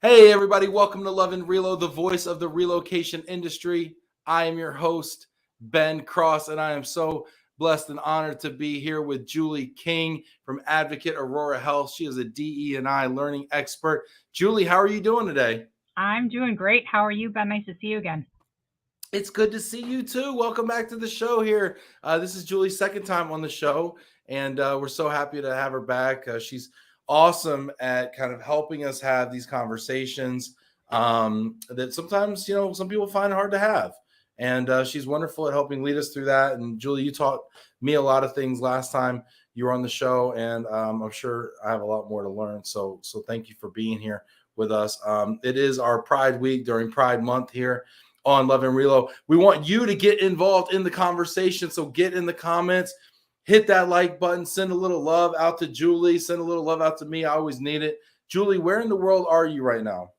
Hey, everybody, welcome to Love and Relo, the voice of the relocation industry. I am your host, Ben Cross, and I am so blessed and honored to be here with Julie King from Advocate Aurora Health. She is a DE&I learning expert. Julie, how are you doing today? I'm doing great. How are you, Ben? Nice to see you again. It's good to see you too. Welcome back to the show here. This is Julie's second time on the show, and we're so happy to have her back. She's awesome at kind of helping us have these conversations that sometimes, some people find hard to have. And she's wonderful at helping lead us through that. And Julie, you taught me a lot of things last time you were on the show, and I'm sure I have a lot more to learn. So thank you for being here with us. It is our Pride Week during Pride Month here on Love and Relo. We want you to get involved in the conversation. So get in the comments, hit that like button, send a little love out to Julie, send a little love out to me. I always need it. Julie, where in the world are you right now?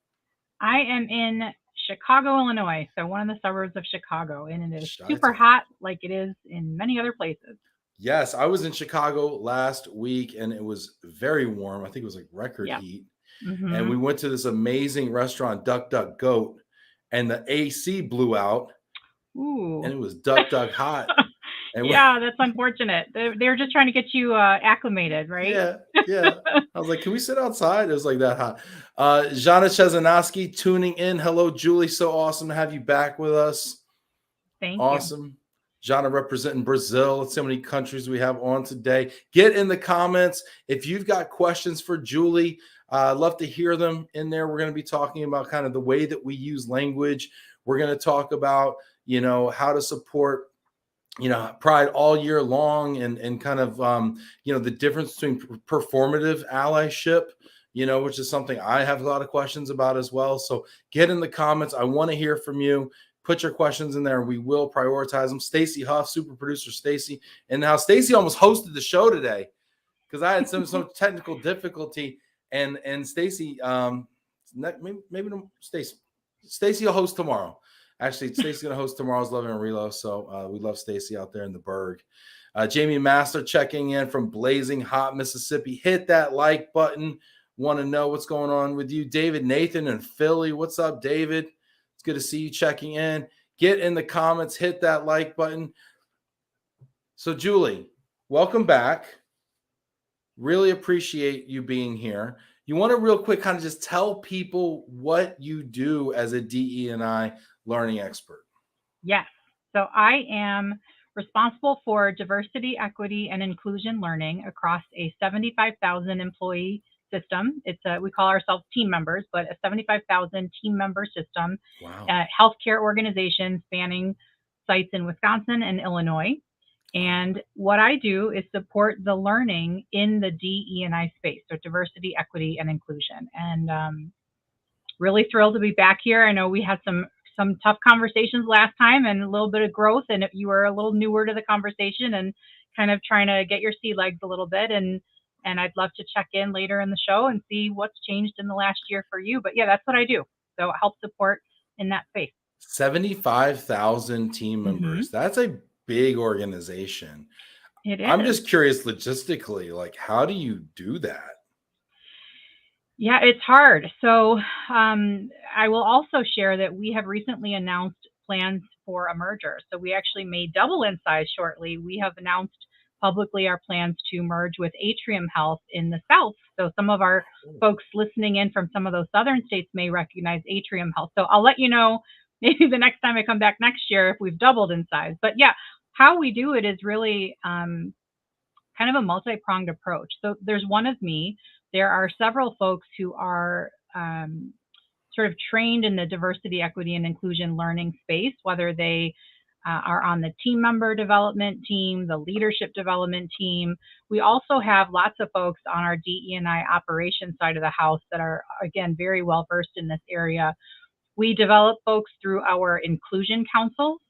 I am in Chicago, Illinois, so one of the suburbs of Chicago, and it is super hot like it is in many other places. Yes, I was in Chicago last week, and it was very warm. I think it was like record heat. Mm-hmm. And we went to this amazing restaurant, Duck Duck Goat, and the AC blew out. Ooh. And it was duck hot. And yeah, that's unfortunate. They were just trying to get you acclimated, right? Yeah. I was like, can we sit outside? It was like that hot. Jana Chezanowski tuning in. Hello, Julie. So awesome to have you back with us. Thank you. Awesome. Jana representing Brazil. Let's see how many countries we have on today. Get in the comments. If you've got questions for Julie, I'd love to hear them in there. We're going to be talking about kind of the way that we use language. We're going to talk about, how to support Pride all year long and kind of, the difference between performative allyship, which is something I have a lot of questions about as well. So get in the comments. I want to hear from you. Put your questions in there and we will prioritize them. Stacy Huff, super producer Stacy. And now Stacy almost hosted the show today because I had some technical difficulty. And Stacy, maybe Stacy will host tomorrow. Actually, Stacy's going to host tomorrow's Love and Relo, so we love Stacy out there in the Berg. Jamie Master checking in from Blazing Hot, Mississippi. Hit that like button. Want to know what's going on with you. David Nathan in Philly. What's up, David? It's good to see you checking in. Get in the comments. Hit that like button. So, Julie, welcome back. Really appreciate you being here. You want to real quick kind of just tell people what you do as a DE&I learning expert? Yes. So I am responsible for diversity, equity, and inclusion learning across a 75,000 employee system. We call ourselves team members, but a 75,000 team member system. Wow. Healthcare organization spanning sites in Wisconsin and Illinois. And what I do is support the learning in the DE&I space, so diversity, equity, and inclusion. And really thrilled to be back here. I know we had some tough conversations last time and a little bit of growth, and you were a little newer to the conversation and kind of trying to get your sea legs a little bit. And I'd love to check in later in the show and see what's changed in the last year for you. But yeah, that's what I do. So help support in that space. 75,000 team members. Mm-hmm. That's a big organization. It is. I'm just curious logistically, like, how do you do that? Yeah, it's hard. So I will also share that we have recently announced plans for a merger. So we actually may double in size shortly. We have announced publicly our plans to merge with Atrium Health in the South. So some of our folks listening in from some of those southern states may recognize Atrium Health. So I'll let you know maybe the next time I come back next year if we've doubled in size. But yeah, how we do it is really kind of a multi-pronged approach. So there's one of me. There are several folks who are sort of trained in the diversity, equity, and inclusion learning space, whether they are on the team member development team, the leadership development team. We also have lots of folks on our DE&I operations side of the house that are, again, very well versed in this area. We develop folks through our inclusion councils.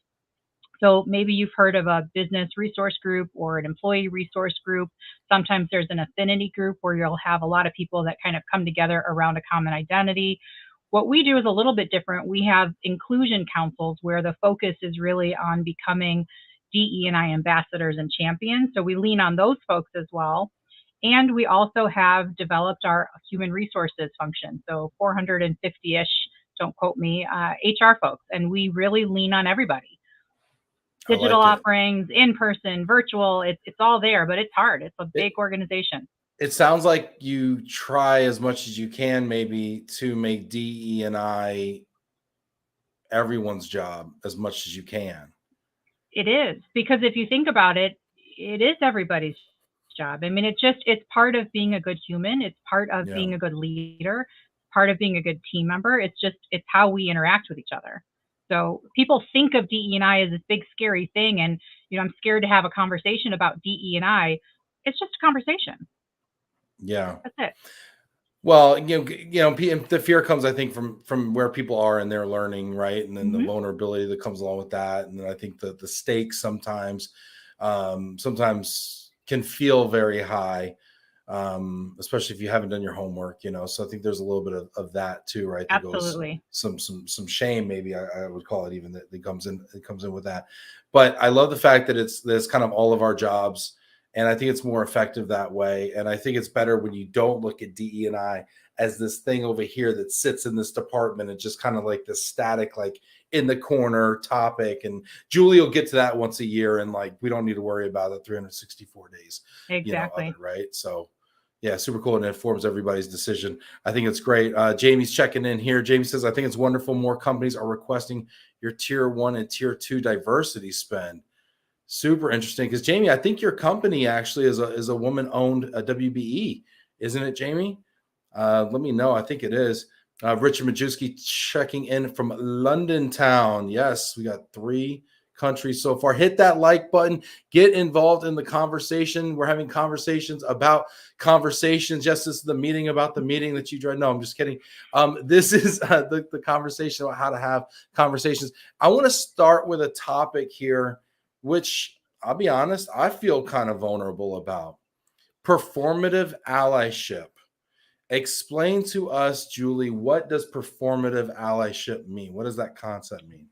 So maybe you've heard of a business resource group or an employee resource group. Sometimes there's an affinity group where you'll have a lot of people that kind of come together around a common identity. What we do is a little bit different. We have inclusion councils where the focus is really on becoming DE&I ambassadors and champions. So we lean on those folks as well. And we also have developed our human resources function. So 450-ish, don't quote me, HR folks. And we really lean on everybody. I Digital like it. offerings, in person, virtual, it's all there, but it's hard. It's a big organization. It sounds like you try as much as you can maybe to make DE&I everyone's job as much as you can. It is, because if you think about it, it is everybody's job. I mean, it's part of being a good human. It's part of being a good leader, part of being a good team member. It's how we interact with each other. So people think of DE&I as this big scary thing, and I'm scared to have a conversation about DE&I. It's just a conversation. Yeah. That's it. Well, the fear comes, I think, from where people are and their learning, right? And then the vulnerability that comes along with that. And then I think that the stakes sometimes can feel very high, especially if you haven't done your homework, So I think there's a little bit of that too, right? That Absolutely. goes some shame, maybe I would call it, even that comes in with that. But I love the fact that there's kind of all of our jobs. And I think it's more effective that way. And I think it's better when you don't look at DE&I as this thing over here that sits in this department and just kind of like this static, like in the corner topic. And Julie will get to that once a year, and like we don't need to worry about it 364 days. Exactly. Of it, right? So yeah, super cool. And it informs everybody's decision. I think it's great. Jamie's checking in here. Jamie says, I think it's wonderful. More companies are requesting your tier 1 and tier 2 diversity spend. Super interesting, because Jamie, I think your company actually is a woman-owned WBE, isn't it, Jamie? Let me know. I think it is. Richard Majewski checking in from London town. Yes, we got 3 countries so far. Hit that like button. Get involved in the conversation. We're having conversations about conversations. Yes, this is the meeting about the meeting that you dread. No, I'm just kidding. This is the conversation about how to have conversations. I want to start with a topic here, which I'll be honest, I feel kind of vulnerable about. Performative allyship. Explain to us, Julie, what does performative allyship mean? What does that concept mean?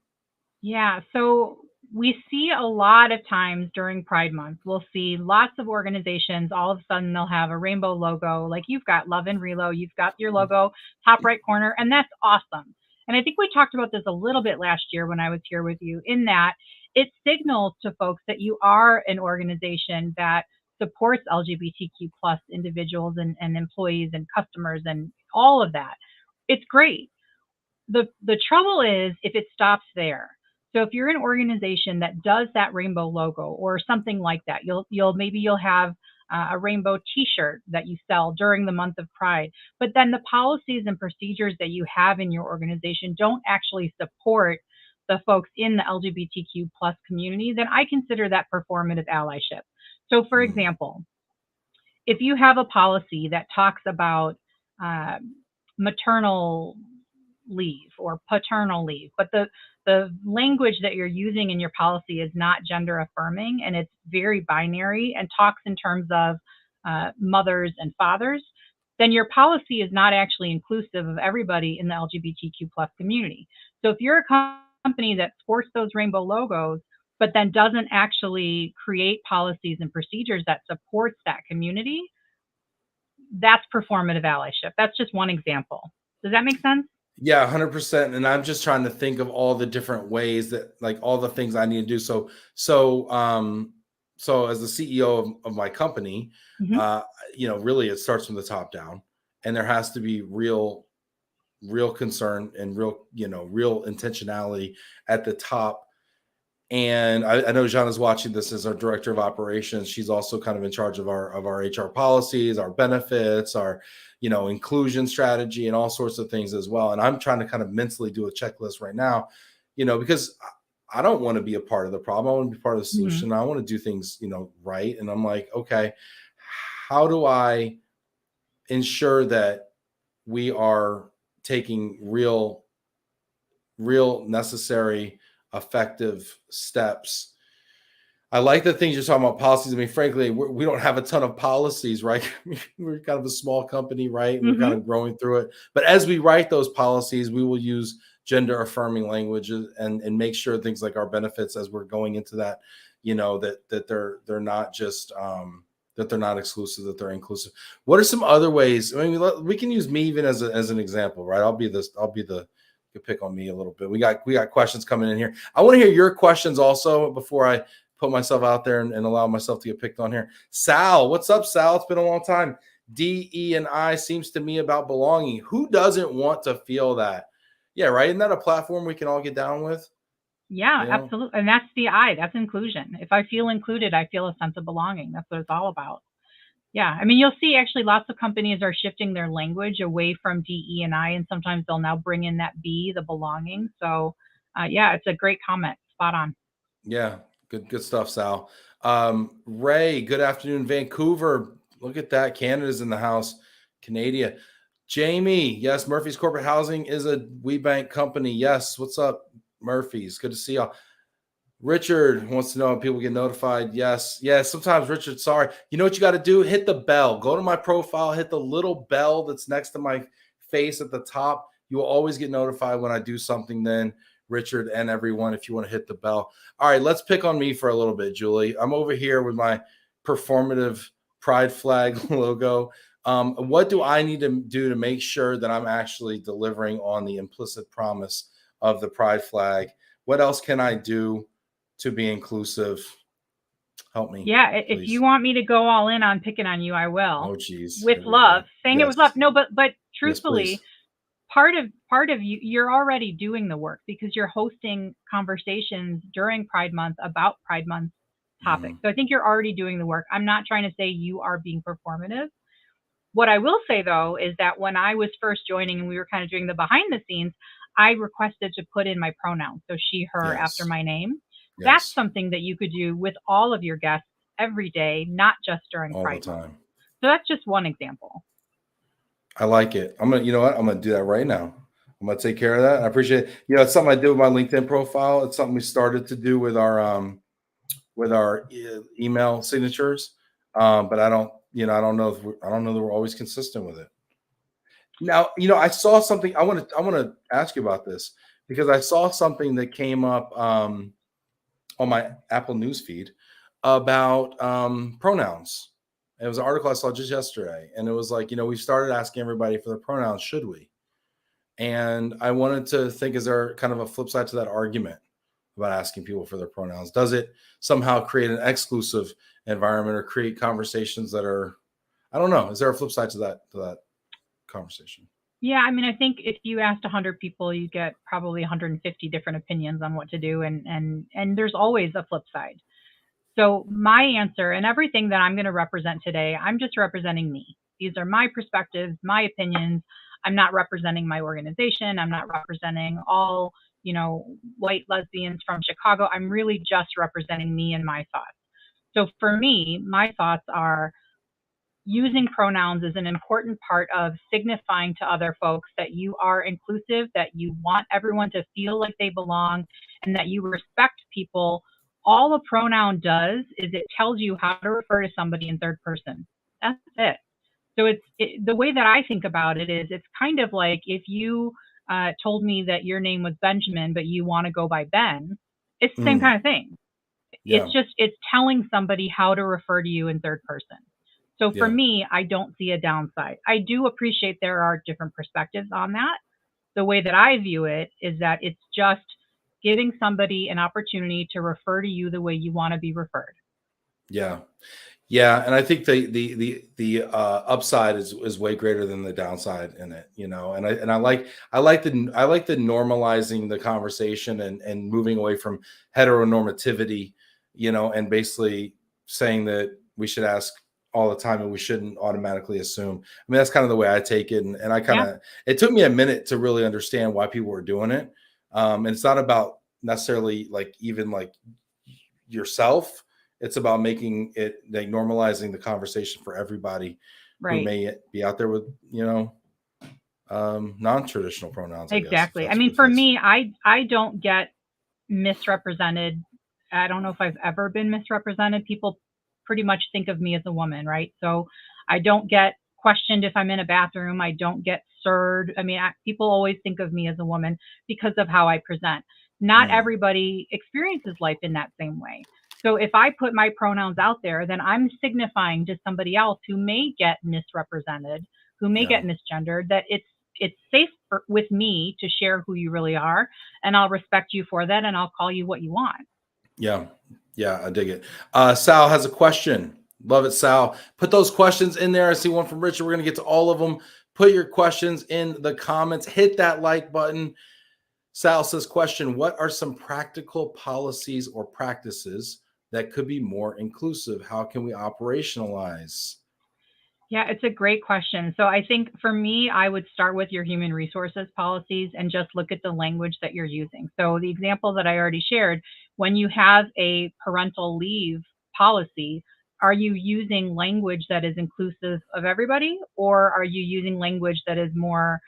Yeah, so we see a lot of times during Pride Month, we'll see lots of organizations, all of a sudden they'll have a rainbow logo. Like you've got LOVE+RELO, you've got your logo, top right corner, and that's awesome. And I think we talked about this a little bit last year when I was here with you, in that it signals to folks that you are an organization that supports LGBTQ plus individuals and employees and customers and all of that. It's great. The trouble is if it stops there. So if you're an organization that does that rainbow logo or something like that, you'll have a rainbow T-shirt that you sell during the month of Pride, but then the policies and procedures that you have in your organization don't actually support the folks in the LGBTQ plus community, then I consider that performative allyship. So for example, if you have a policy that talks about maternal leave or paternal leave, but the language that you're using in your policy is not gender affirming and it's very binary and talks in terms of mothers and fathers, then your policy is not actually inclusive of everybody in the LGBTQ plus community. So if you're a company that sports those rainbow logos, but then doesn't actually create policies and procedures that supports that community, that's performative allyship. That's just one example. Does that make sense? Yeah, 100%. And I'm just trying to think of all the different ways that, like, all the things I need to do. So as the CEO of my company, really it starts from the top down, and there has to be real concern and real intentionality at the top. And I know Jean is watching this as our director of operations. She's also kind of in charge of our HR policies, our benefits, our inclusion strategy, and all sorts of things as well. And I'm trying to kind of mentally do a checklist right now, because I don't want to be a part of the problem. I want to be part of the solution. I want to do things, right. And I'm like, okay, how do I ensure that we are taking real necessary, effective steps? I like the things you're talking about, policies. I mean, frankly, we don't have a ton of policies, right? We're kind of a small company, right? We're kind of growing through it. But as we write those policies, we will use gender affirming languages and make sure things like our benefits, as we're going into that, that they're not just that they're not exclusive, that they're inclusive. What are some other ways? I mean, we can use me even as an example, right? I'll be the you pick on me a little bit. We got questions coming in here. I want to hear your questions also before I put myself out there and allow myself to get picked on here. Sal, what's up, Sal? It's been a long time. DE&I seems to me about belonging. Who doesn't want to feel that? Yeah, right. Isn't that a platform we can all get down with? Yeah, absolutely. And that's the I, that's inclusion. If I feel included, I feel a sense of belonging. That's what it's all about. Yeah. I mean, you'll see actually lots of companies are shifting their language away from DE and I, and sometimes they'll now bring in that B, the belonging. So yeah, it's a great comment. Spot on. Yeah. Good stuff, Sal. Ray, good afternoon, Vancouver. Look at that. Canada's in the house. Canada. Jamie, yes, Murphy's Corporate Housing is a WeBank company. Yes. What's up, Murphy's? Good to see y'all. Richard wants to know if people get notified. Yes. Sometimes, Richard, sorry. You know what you got to do? Hit the bell. Go to my profile, hit the little bell that's next to my face at the top. You will always get notified when I do something then, Richard and everyone, if you want to hit the bell. All right, let's pick on me for a little bit, Julie. I'm over here with my performative pride flag logo. What do I need to do to make sure that I'm actually delivering on the implicit promise of the pride flag? What else can I do to be inclusive? Help me. Yeah, please. if you want me to go all in on picking on you, I will. Oh, geez. With love, saying it with love. No, but truthfully, yes, part of you, you're already doing the work because you're hosting conversations during Pride Month about Pride Month topics. So I think you're already doing the work. I'm not trying to say you are being performative. What I will say though is that when I was first joining and we were kind of doing the behind the scenes, I requested to put in my pronouns, so she, her, after my name. That's something that you could do with all of your guests every day, not just during Pride Month. So that's just one example. I like it. You know what? I'm gonna do that right now. I'm gonna take care of that. I appreciate it. You know, it's something I do with my LinkedIn profile. It's something we started to do with our email signatures. But I don't know that we're always consistent with it. Now, I saw something. I want to ask you about this because I saw something that came up on my Apple News feed about pronouns. It was an article I saw just yesterday, and it was like, we've started asking everybody for their pronouns. Should we? And I wanted to think, is there kind of a flip side to that argument about asking people for their pronouns? Does it somehow create an exclusive environment or create conversations that are, I don't know. Is there a flip side to that conversation? Yeah, I mean, I think if you asked 100 people, you get probably 150 different opinions on what to do, and there's always a flip side. So my answer, and everything that I'm going to represent today, I'm just representing me. These are my perspectives, my opinions. I'm not representing my organization. I'm not representing all, white lesbians from Chicago. I'm really just representing me and my thoughts. So for me, my thoughts are using pronouns is an important part of signifying to other folks that you are inclusive, that you want everyone to feel like they belong, and that you respect people. All a pronoun does is it tells you how to refer to somebody in third person. That's it. So the way that I think about it is it's kind of like if you told me that your name was Benjamin, but you want to go by Ben, it's the same kind of thing. Yeah. It's telling somebody how to refer to you in third person. So for me, I don't see a downside. I do appreciate there are different perspectives on that. The way that I view it is that it's just giving somebody an opportunity to refer to you the way you want to be referred. Yeah. And I think the upside is way greater than the downside in it, and I like the normalizing the conversation and moving away from heteronormativity, and basically saying that we should ask all the time and we shouldn't automatically assume. I mean, that's kind of the way I take it. And I kind of, it took me a minute to really understand why people were doing it. And it's not about necessarily like yourself. It's about making it like normalizing the conversation for everybody who may be out there with, non-traditional pronouns. Exactly. I mean, for me, I don't get misrepresented. I don't know if I've ever been misrepresented. People pretty much think of me as a woman, right? So I don't get questioned if I'm in a bathroom. I don't get sirred. I mean, people always think of me as a woman because of how I present. Not everybody experiences life in that same way. So if I put my pronouns out there, then I'm signifying to somebody else who may get misrepresented, who may get misgendered, that it's safe with me to share who you really are, and I'll respect you for that, and I'll call you what you want. Yeah. Yeah, I dig it. Sal has a question. Love it, Sal. Put those questions in there. I see one from Richard. We're going to get to all of them. Put your questions in the comments. Hit that like button. Sal says, question, what are some practical policies or practices that could be more inclusive? How can we operationalize? Yeah, it's a great question. So I think for me, I would start with your human resources policies and just look at the language that you're using. So the example that I already shared, when you have a parental leave policy, are you using language that is inclusive of everybody, or are you using language that is more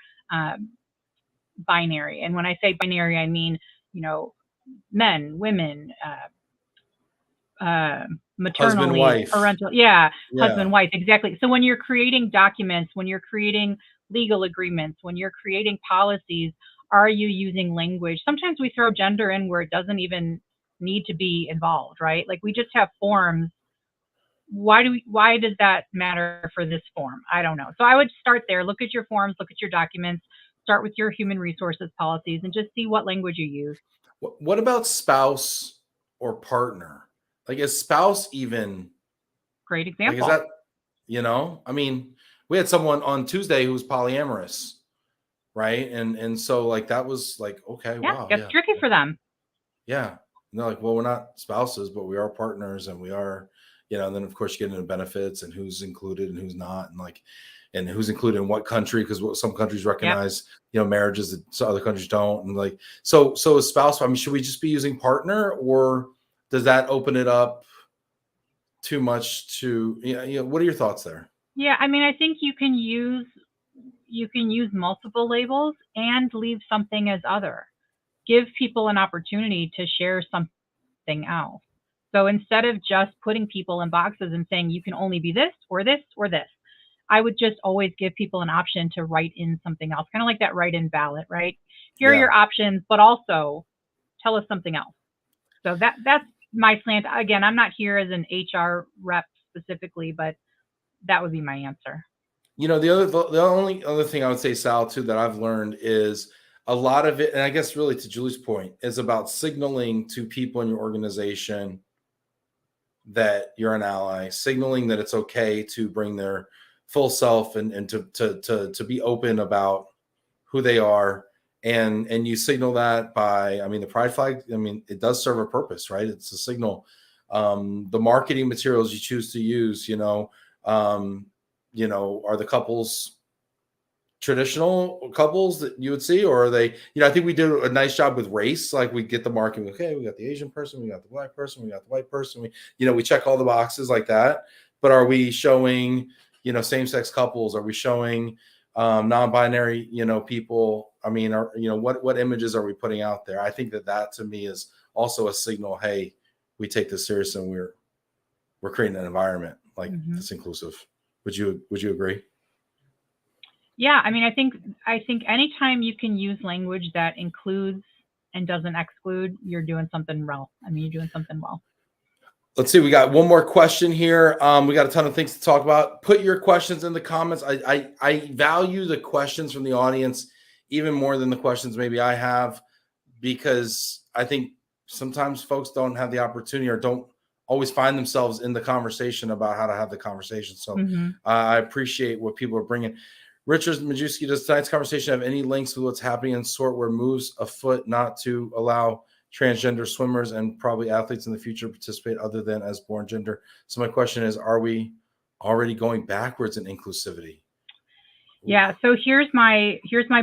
binary? And when I say binary, I mean, men, women, Husband, maternal leave, wife. parental, yeah, Yeah. husband, wife, exactly. So when you're creating documents, when you're creating legal agreements, when you're creating policies, are you using language? Sometimes we throw gender in where it doesn't even need to be involved, right? Like we just have forms. Why does that matter for this form? I don't know. So I would start there, look at your forms, look at your documents, start with your human resources policies, and just see what language you use. What about spouse or partner? Like, is spouse even, Great like, is example. that, I mean, we had someone on Tuesday who was polyamorous, right? And so like that was like, okay, Yeah, wow, gets yeah. tricky for them. Yeah. And they're like, well, we're not spouses, but we are partners and we are, and then of course you get into benefits and who's included and who's not, and like, and who's included in what country, because what some countries Yep. recognize, marriages that so other countries don't. And like, so a spouse, I mean, should we just be using partner, or does that open it up too much to, what are your thoughts there? Yeah, I mean, I think you can use multiple labels and leave something as other. Give people an opportunity to share something else. So instead of just putting people in boxes and saying you can only be this or this or this, I would just always give people an option to write in something else, kind of like that write-in ballot, right? Here are Yeah. your options, but also tell us something else. So that's my slant. Again, I'm not here as an HR rep specifically, but that would be my answer. The only other thing I would say, Sal, too, that I've learned is a lot of it, and I guess really to Julie's point, is about signaling to people in your organization that you're an ally, signaling that it's okay to bring their full self and to be open about who they are. And you signal that by, I mean, the pride flag, I mean, it does serve a purpose, right? It's a signal. The marketing materials you choose to use, are the couples traditional couples that you would see, or are they, I think we do a nice job with race. Like we get the marketing, okay, we got the Asian person, we got the black person, we got the white person, we check all the boxes like that. But are we showing, same-sex couples? Are we showing non-binary, people? I mean, what images are we putting out there? I think that to me is also a signal, hey, we take this serious and we're creating an environment like that's inclusive. Would you agree? Yeah, I mean, I think anytime you can use language that includes and doesn't exclude, you're doing something well. I mean, you're doing something well. Let's see. We got one more question here. We got a ton of things to talk about. Put your questions in the comments. I value the questions from the audience even more than the questions maybe I have, because I think sometimes folks don't have the opportunity or don't always find themselves in the conversation about how to have the conversation. So I appreciate what people are bringing. Richard Majewski, does tonight's conversation have any links with what's happening in sport where moves afoot not to allow transgender swimmers and probably athletes in the future participate other than as born gender? So my question is, are we already going backwards in inclusivity? Yeah, so here's my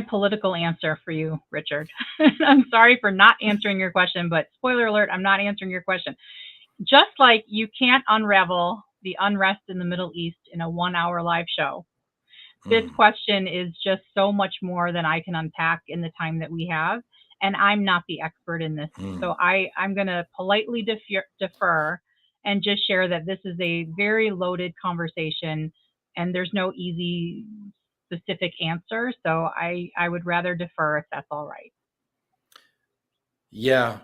political answer for you, Richard. I'm sorry for not answering your question, but spoiler alert, I'm not answering your question. Just like you can't unravel the unrest in the Middle East in a 1-hour live show, this question is just so much more than I can unpack in the time that we have. And I'm not the expert in this. So I'm going to politely defer and just share that this is a very loaded conversation and there's no easy specific answer. So I would rather defer if that's all right. Yeah.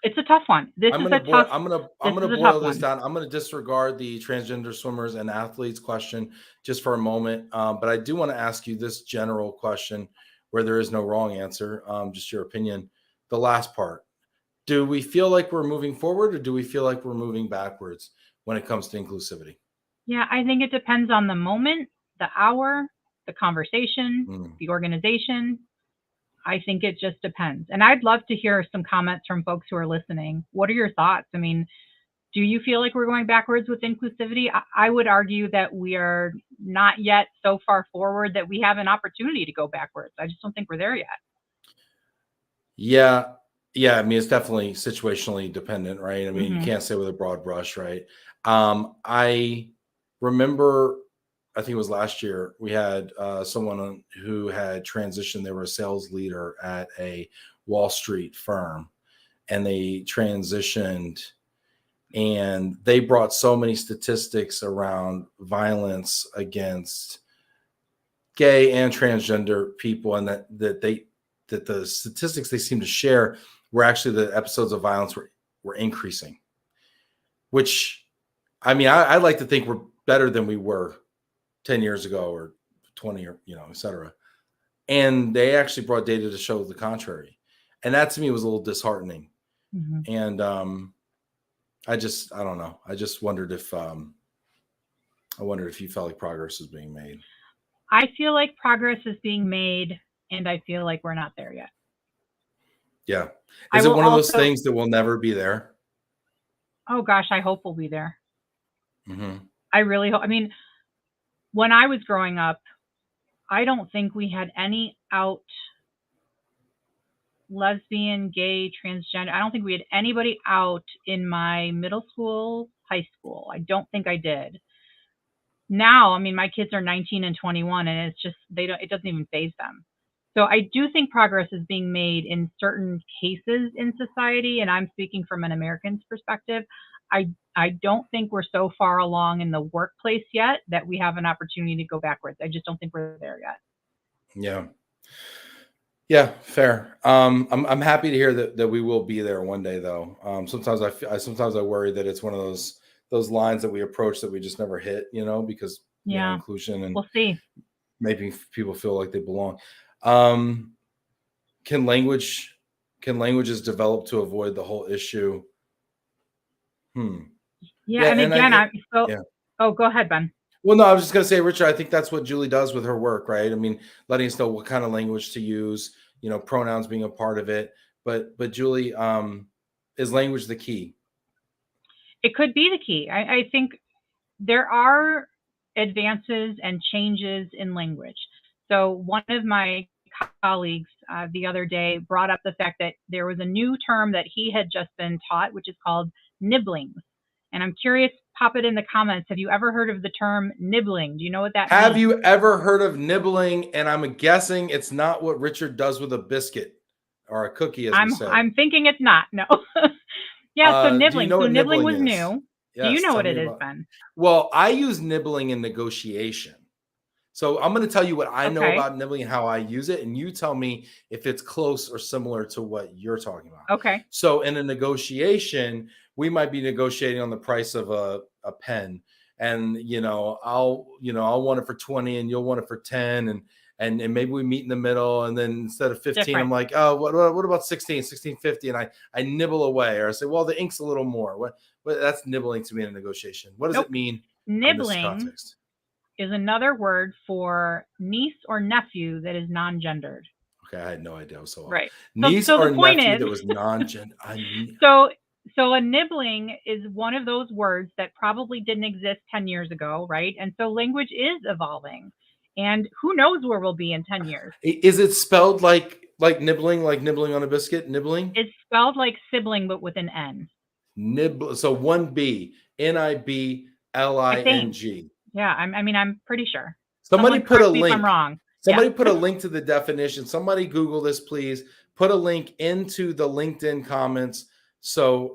It's a tough one. This I'm is gonna a tough. I'm This is gonna a tough boil this one. down. I'm gonna disregard the transgender swimmers and athletes question just for a moment, but I do want to ask you this general question, where there is no wrong answer, just your opinion. The last part: do we feel like we're moving forward, or do we feel like we're moving backwards when it comes to inclusivity? Yeah, I think it depends on the moment, the hour, the conversation, Mm. the organization. I think it just depends. And I'd love to hear some comments from folks who are listening. What are your thoughts? I mean, do you feel like we're going backwards with inclusivity? I would argue that we are not yet so far forward that we have an opportunity to go backwards. I just don't think we're there yet. Yeah, yeah. I mean, it's definitely situationally dependent, right? I mean, you Hmm. can't say with a broad brush, right? I remember, I think it was last year, we had someone who had transitioned. They were a sales leader at a Wall Street firm, and they transitioned, and they brought so many statistics around violence against gay and transgender people, and that the statistics they seem to share were actually the episodes of violence were increasing, which, I mean, I like to think we're better than we were 10 years ago or 20, or et cetera. And they actually brought data to show the contrary, and that to me was a little disheartening. Hmm. And I don't know, I just wondered if you felt like progress was being made. I feel like progress is being made, and I feel like we're not there yet. Yeah. I Is it will one of those also, things that will never be there? oh gosh, I hope we'll be there. Mm-hmm. I really hope. I mean, when I was growing up, I don't think we had any out lesbian, gay, transgender. I don't think we had anybody out in my middle school, high school. I don't think I did. Now, I mean, my kids are 19 and 21, and it's just, it doesn't even faze them. So I do think progress is being made in certain cases in society, and I'm speaking from an American's perspective. I don't think we're so far along in the workplace yet that we have an opportunity to go backwards. I just don't think we're there yet. Yeah. Yeah, fair. I'm happy to hear that we will be there one day, though. Sometimes sometimes I worry that it's one of those lines that we approach that we just never hit, because Yeah, inclusion and we'll see. making people feel like they belong. Um, can languages develop to avoid the whole issue? Yeah, Yeah, and and again, I I'm so. yeah. Oh, go ahead, Ben. Well, no, I was just gonna say, Richard, I think that's what Julie does with her work, right? I mean, letting us know what kind of language to use, pronouns being a part of it. But Julie, is language the key? It could be the key. I think there are advances and changes in language. So one of my colleagues the other day brought up the fact that there was a new term that he had just been taught, which is called nibbling. And I'm curious, pop it in the comments. Have you ever heard of the term nibbling? Do you know what that Have means? you ever heard of nibbling? And I'm guessing it's not what Richard does with a biscuit or a cookie, as we say. I'm thinking it's not. No. Yeah, so Do you nibbling. know So what nibbling nibbling was is? new. Do you Yes, know tell what me it is, about. Ben? Well, I use nibbling in negotiation. So I'm going to tell you what I know Okay. about nibbling and how I use it, and you tell me if it's close or similar to what you're talking about. Okay. So in a negotiation, we might be negotiating on the price of a pen, and I'll want it for 20, and you'll want it for 10, and maybe we meet in the middle, and then instead of 15, I'm Different. like, oh, what about 16.50, and I nibble away, or I say, well, the ink's a little more. What that's nibbling to me in a negotiation. What does it Nope. mean in this Nibbling context? is another word for niece or nephew that is non-gendered. Okay, I had no idea. I was so off. Right. Niece So the or point nephew is, that was non-gender. so a nibbling is one of those words that probably didn't exist 10 years ago, right? And so language is evolving. And who knows where we'll be in 10 years? Is it spelled like nibbling, like nibbling on a biscuit? Nibbling? It's spelled like sibling, but with an N. Nibble. So one B, I think. Nibling. Yeah, I'm pretty sure. Somebody Someone put a correct me if I'm link. wrong. Yeah. Somebody put a link to the definition. Somebody Google this, please. Put a link into the LinkedIn comments. So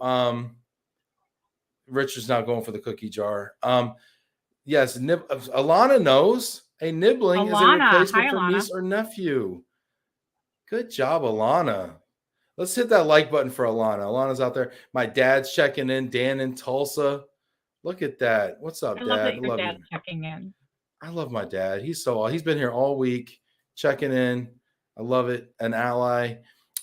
Richard's not going for the cookie jar. Yes, Alana knows. A nibbling is a Alana. replacement Hi, for Alana. niece or nephew. Good job, Alana. Let's hit that like button for Alana. Alana's out there. My dad's checking in. Dan in Tulsa. Look at that. What's up, I love Dad? that I your love dad's you. checking in. I love my dad. He's been here all week checking in. I love it. An ally.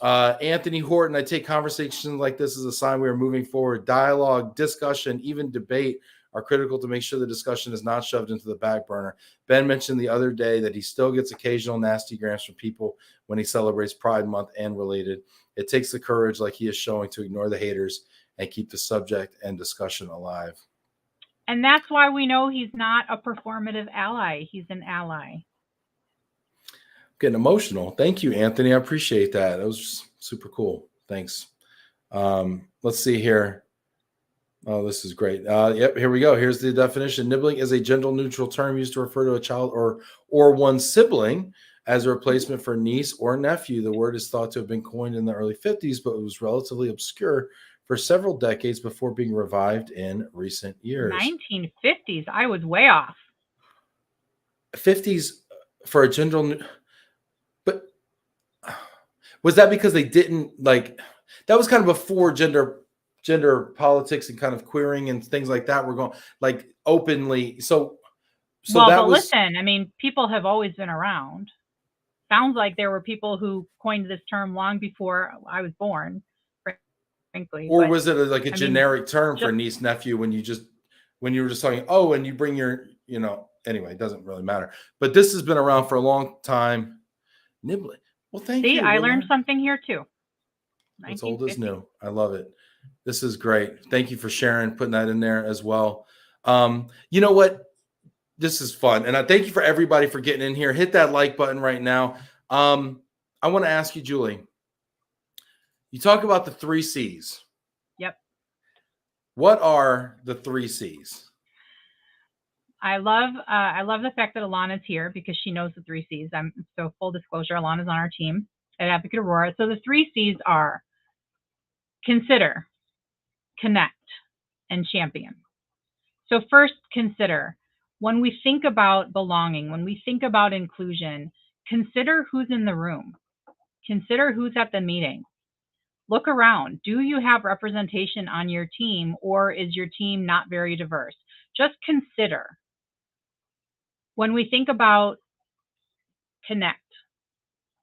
Anthony Horton, I take conversations like this as a sign we are moving forward. Dialogue, discussion, even debate are critical to make sure the discussion is not shoved into the back burner. Ben mentioned the other day that he still gets occasional nasty grams from people when he celebrates Pride Month and related. It takes the courage like he is showing to ignore the haters and keep the subject and discussion alive. And that's why we know he's not a performative ally. He's an ally. Getting emotional. Thank you, Anthony. I appreciate that. That was super cool. Thanks. Let's see here. Oh, this is great. Yep, here we go. Here's the definition. Nibbling is a gender-neutral term used to refer to a child or one sibling as a replacement for niece or nephew. The word is thought to have been coined in the early 50s, but it was relatively obscure for several decades before being revived in recent years. 1950s. I was way off. 50s for a gender, but was that because they didn't like? That was kind of before gender politics and kind of queering and things like that were going like openly. So well, that but was. Listen, I mean, people have always been around. Sounds like there were people who coined this term long before I was born, frankly. Or but, was it like a generic term for niece nephew when you were just talking? Oh, and you bring your, anyway, it doesn't really matter. But this has been around for a long time. Nibbling. Well, thank you. See, I learned something here too. What's old is new. I love it. This is great. Thank you for sharing, putting that in there as well. You know what? This is fun. And I thank you for everybody for getting in here. Hit that like button right now. I want to ask you, Julie, you talk about the 3 C's. Yep. What are the 3 C's? I love the fact that Alana's here because she knows the 3 C's. So full disclosure, Alana's on our team at Advocate Aurora. So the 3 C's are consider, connect, and champion. So first, consider. When we think about belonging, when we think about inclusion, consider who's in the room. Consider who's at the meeting. Look around. Do you have representation on your team, or is your team not very diverse? Just consider. When we think about connect,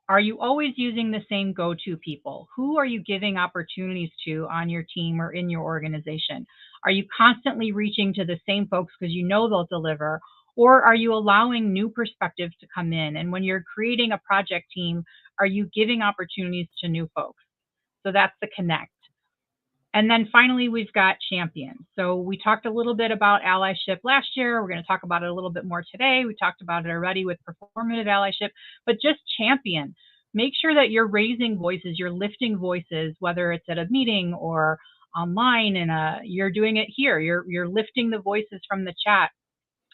are you always using the same go-to people? Who are you giving opportunities to on your team or in your organization? Are you constantly reaching to the same folks because you know they'll deliver? Or are you allowing new perspectives to come in? And when you're creating a project team, are you giving opportunities to new folks? So that's the connect. And then finally, we've got champion. So we talked a little bit about allyship last year. We're going to talk about it a little bit more today. We talked about it already with performative allyship, but just champion. Make sure that you're raising voices, you're lifting voices, whether it's at a meeting or online, and you're doing it here. You're lifting the voices from the chat,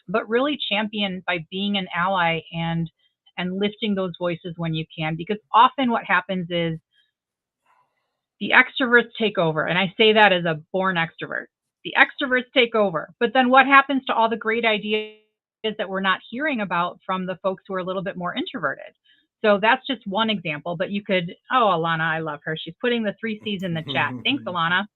but really champion by being an ally and lifting those voices when you can, because often what happens is the extroverts take over. And I say that as a born extrovert. The extroverts take over. But then what happens to all the great ideas that we're not hearing about from the folks who are a little bit more introverted? So that's just one example. But you could, Alana, I love her. She's putting the 3 C's in the chat. Thanks, Alana.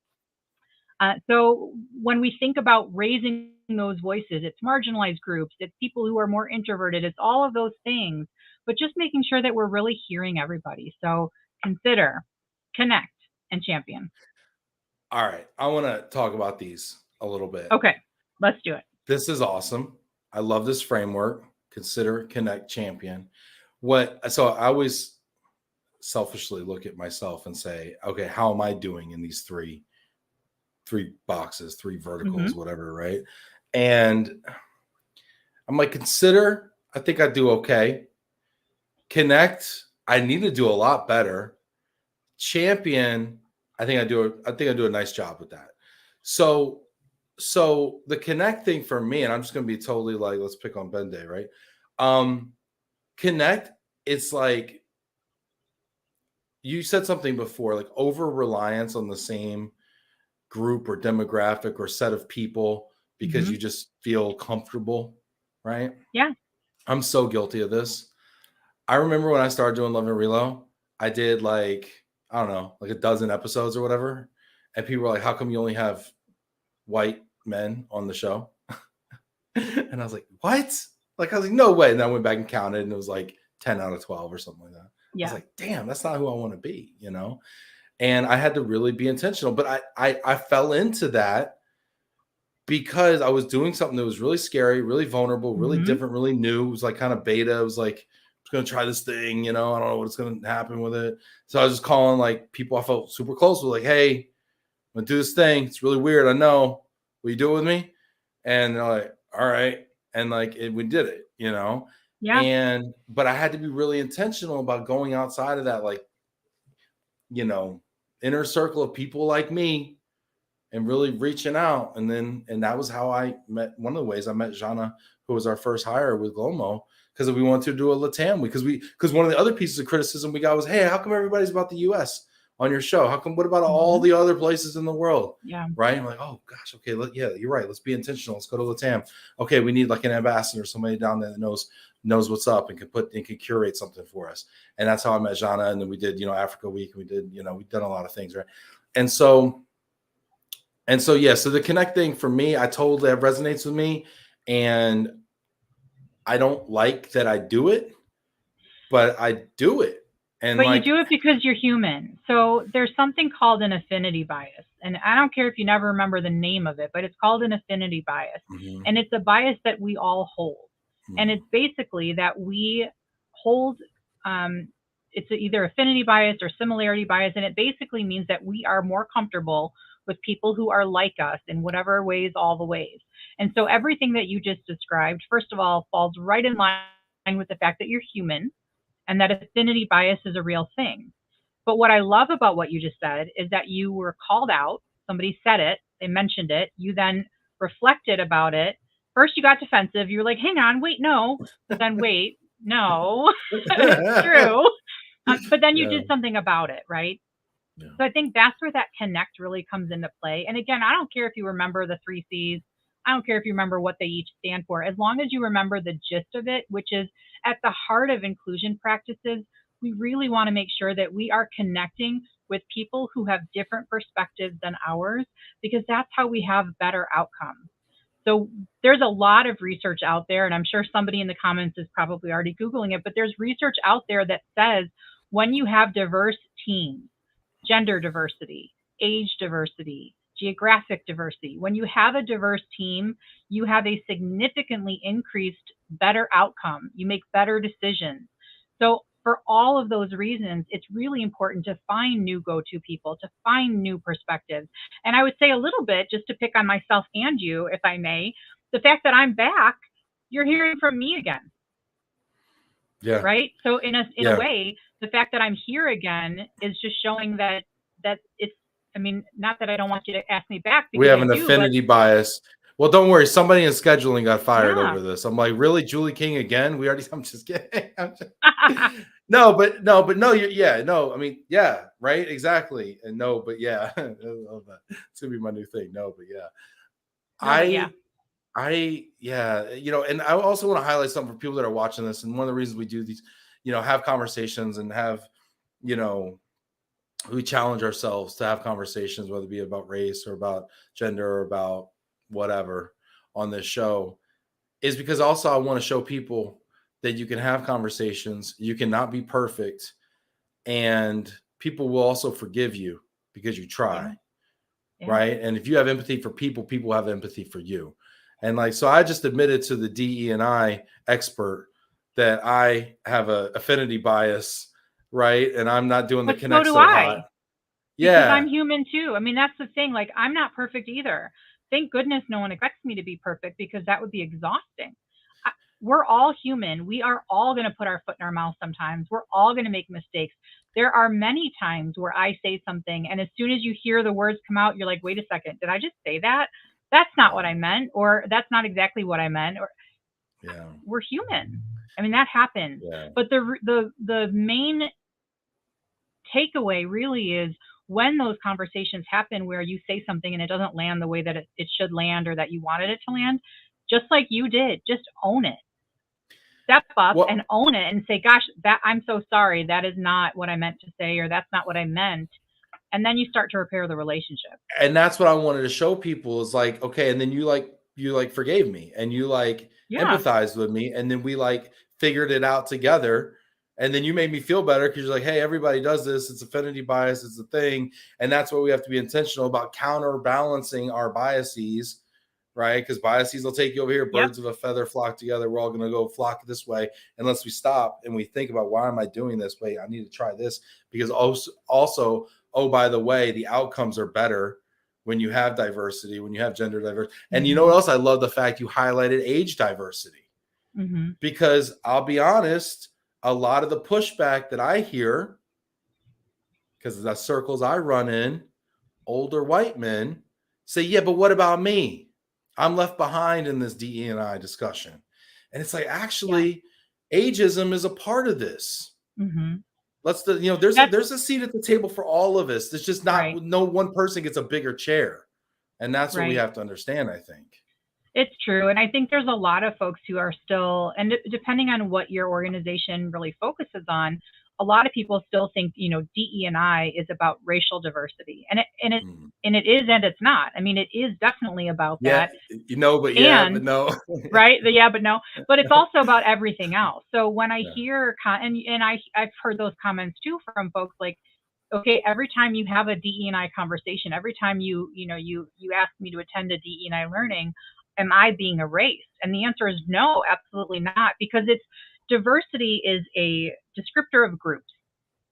So when we think about raising those voices, it's marginalized groups, it's people who are more introverted, it's all of those things, but just making sure that we're really hearing everybody. So consider, connect, and champion. All right. I want to talk about these a little bit. Okay, let's do it. This is awesome. I love this framework. Consider, connect, champion. So I always selfishly look at myself and say, okay, how am I doing in these three boxes, 3 verticals, whatever, right? And I'm like, consider, I think I do okay. Connect, I need to do a lot better. Champion, I think I do a nice job with that. So the connect thing for me, and I'm just going to be totally like, let's pick on Ben Day, right? Connect, it's like you said something before, like over reliance on the same group or demographic or set of people because you just feel comfortable, right? Yeah. I'm so guilty of this. I remember when I started doing Love and Relo, I did like, I don't know, like a dozen episodes or whatever. And people were like, how come you only have white men on the show? And I was like, what? Like, I was like, no way. And then I went back and counted, and it was like 10 out of 12 or something like that. I was like, damn, that's not who I want to be, you know? And I had to really be intentional. But I fell into that because I was doing something that was really scary, really vulnerable, really different, really new. It was like kind of beta. It was like, I'm going to try this thing, you know, I don't know what's going to happen with it. So I was just calling like people I felt super close with, like, hey, I'm going to do this thing. It's really weird. I know. Will you do it with me? And they're like, all right. And like, we did it, you know? Yeah. But I had to be really intentional about going outside of that, like, you know, inner circle of people like me, and really reaching out. And that was how I met. One of the ways I met Jana, who was our first hire with Glomo, because we wanted to do a Latam because one of the other pieces of criticism we got was, hey, how come everybody's about the US on your show? How come, what about all the other places in the world? Yeah. Right. I'm like, oh gosh, okay. Yeah, you're right. Let's be intentional. Let's go to Latam. Okay. We need like an ambassador, somebody down there that knows what's up and can curate something for us. And that's how I met Jana. And then we did, Africa Week, and we did, we've done a lot of things. Right. And so yeah, so the connect thing for me, I totally, that resonates with me. And I don't like that I do it, but I do it. And but you do it because you're human. So there's something called an affinity bias. And I don't care if you never remember the name of it, but it's called an affinity bias. And it's a bias that we all hold. And it's basically that we hold, it's either affinity bias or similarity bias. And it basically means that we are more comfortable with people who are like us in whatever ways, all the ways. And so everything that you just described, first of all, falls right in line with the fact that you're human and that affinity bias is a real thing. But what I love about what you just said is that you were called out. Somebody said it, they mentioned it. You then reflected about it. First, you got defensive. You were like, hang on, wait, no. But then, wait, no, it's true. But then you did something about it, right? Yeah. So I think that's where that connect really comes into play. And again, I don't care if you remember the 3 C's. I don't care if you remember what they each stand for, as long as you remember the gist of it, which is at the heart of inclusion practices. We really want to make sure that we are connecting with people who have different perspectives than ours, because that's how we have better outcomes. So there's a lot of research out there, and I'm sure somebody in the comments is probably already Googling it, but there's research out there that says when you have diverse teams, gender diversity, age diversity, geographic diversity, when you have a diverse team, you have a significantly increased better outcome. You make better decisions. So for all of those reasons, it's really important to find new go-to people, to find new perspectives. And I would say a little bit, just to pick on myself and you, if I may, the fact that I'm back, you're hearing from me again. Yeah. Right. So in a way, the fact that I'm here again is just showing that it's, I mean, not that I don't want you to ask me back. We have an affinity bias. Well, don't worry. Somebody in scheduling got fired over this. I'm like, really, Julie King again? I'm just kidding. No. I mean, yeah, right, exactly. And no, but yeah, I love that. It's gonna be my new thing. No, but yeah, and I also want to highlight something for people that are watching this. And one of the reasons we do these, have conversations and have, we challenge ourselves to have conversations, whether it be about race or about gender or about whatever on this show, is because also I want to show people that you can have conversations, you cannot be perfect, and people will also forgive you because you try. Yeah. Right. And if you have empathy for people, people have empathy for you. And like, so I just admitted to the DE&I expert that I have a affinity bias, right? And I'm not doing the connect so hot. Yeah. Because I'm human too. I mean, that's the thing. Like, I'm not perfect either. Thank goodness no one expects me to be perfect, because that would be exhausting. We're all human. We are all going to put our foot in our mouth sometimes. We're all going to make mistakes. There are many times where I say something, and as soon as you hear the words come out, you're like, wait a second, did I just say that? That's not what I meant, or that's not exactly what I meant. Or we're human. I mean, that happens. Yeah. But the main takeaway really is when those conversations happen where you say something and it doesn't land the way that it should land or that you wanted it to land, just like you did, just own it. step up Well, and own it and say, gosh, that I'm so sorry. That is not what I meant to say, or that's not what I meant. And then you start to repair the relationship. and that's what I wanted to show people is like, okay, and then you forgave me and you like Yeah. empathized with me, and then we like figured it out together. And then you made me feel better because you're like, hey, everybody does this. It's affinity bias, it's a thing. And that's what we have to be intentional about, counterbalancing our biases, right? Because biases will take you over here. Yep. Birds of a feather flock together. We're all going to go flock this way unless we stop and we think about, why am I doing this? Wait, I need to try this. Because also, oh, by the way, the outcomes are better when you have diversity, when you have gender diversity. And you know what else? I love the fact you highlighted age diversity. Because I'll be honest, a lot of the pushback that I hear, because the circles I run in, older white men say, yeah, but what about me? I'm left behind in this DE&I discussion. And it's like, actually, ageism is a part of this. There's a seat at the table for all of us. There's just not, no one person gets a bigger chair. And that's what we have to understand, I think. It's true. And I think there's a lot of folks who are still, and depending on what your organization really focuses on, a lot of people still think, DE&I is about racial diversity. And it is, and it's not. I mean, it is definitely about that. But no. Right? But no. But it's also about everything else. So when I hear, I've heard those comments too from folks like, okay, every time you have a DE&I conversation, every time you ask me to attend a DE&I learning, am I being erased? And the answer is no, absolutely not, because diversity is a descriptor of groups.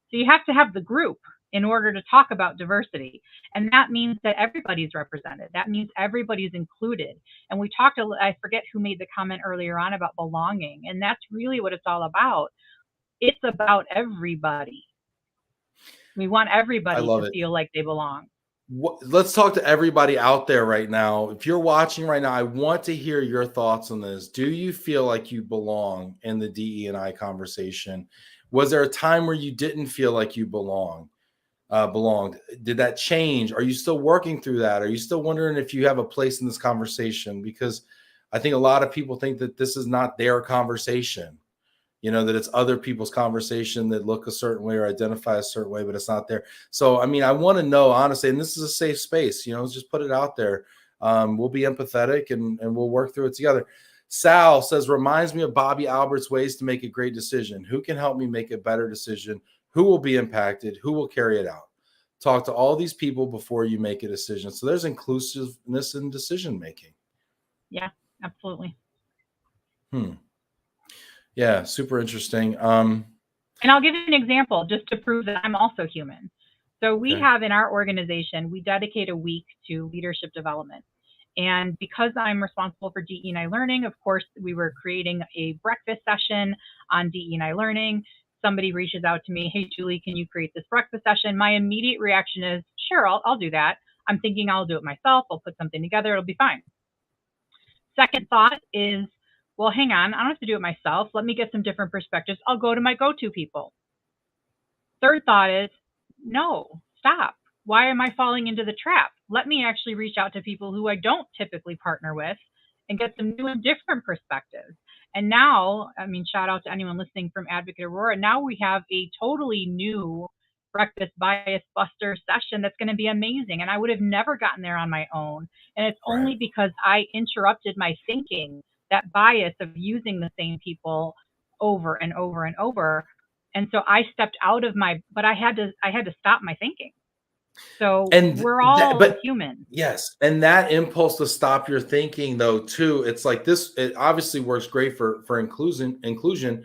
So you have to have the group in order to talk about diversity. And that means that everybody's represented. That means everybody's included. And we talked, I forget who made the comment earlier on about belonging. And that's really what it's all about. It's about everybody. We want everybody to feel like they belong. Let's talk to everybody out there right now. If you're watching right now, I want to hear your thoughts on this. Do you feel like you belong in the DE&I conversation? Was there a time where you didn't feel like you belonged? Did that change? Are you still working through that? Are you still wondering if you have a place in this conversation? Because I think a lot of people think that this is not their conversation. That it's other people's conversation that look a certain way or identify a certain way, but it's not there. So, I mean, I want to know, honestly, and this is a safe space, just put it out there. We'll be empathetic and we'll work through it together. Sal says, reminds me of Bobby Albert's ways to make a great decision. Who can help me make a better decision? Who will be impacted? Who will carry it out? Talk to all these people before you make a decision. So there's inclusiveness in decision making. Yeah, absolutely. Yeah, super interesting. And I'll give you an example just to prove that I'm also human. So we have in our organization, we dedicate a week to leadership development. And because I'm responsible for DE&I learning, of course, we were creating a breakfast session on DE&I learning. Somebody reaches out to me, hey, Julie, can you create this breakfast session? My immediate reaction is, sure, I'll do that. I'm thinking I'll do it myself. I'll put something together. It'll be fine. Second thought is, well, hang on, I don't have to do it myself. Let me get some different perspectives. I'll go to my go-to people. Third thought is, no, stop. Why am I falling into the trap? Let me actually reach out to people who I don't typically partner with and get some new and different perspectives. And now, I mean, shout out to anyone listening from Advocate Aurora. Now we have a totally new breakfast bias buster session that's going to be amazing. And I would have never gotten there on my own. And it's only because I interrupted my thinking, that bias of using the same people over and over and over. And so I stepped out of but I had to stop my thinking. So we're all human. Yes. And that impulse to stop your thinking though, too, it's like this, it obviously works great for inclusion,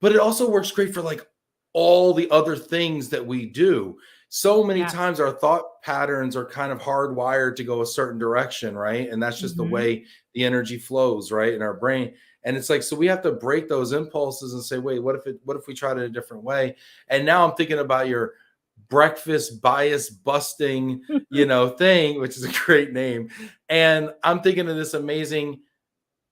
but it also works great for like all the other things that we do. So many times our thought patterns are kind of hardwired to go a certain direction, right? And that's just the way the energy flows, right, in our brain. And it's like, so we have to break those impulses and say, wait, what if we tried it a different way? And now I'm thinking about your breakfast bias busting, thing, which is a great name. And I'm thinking of this amazing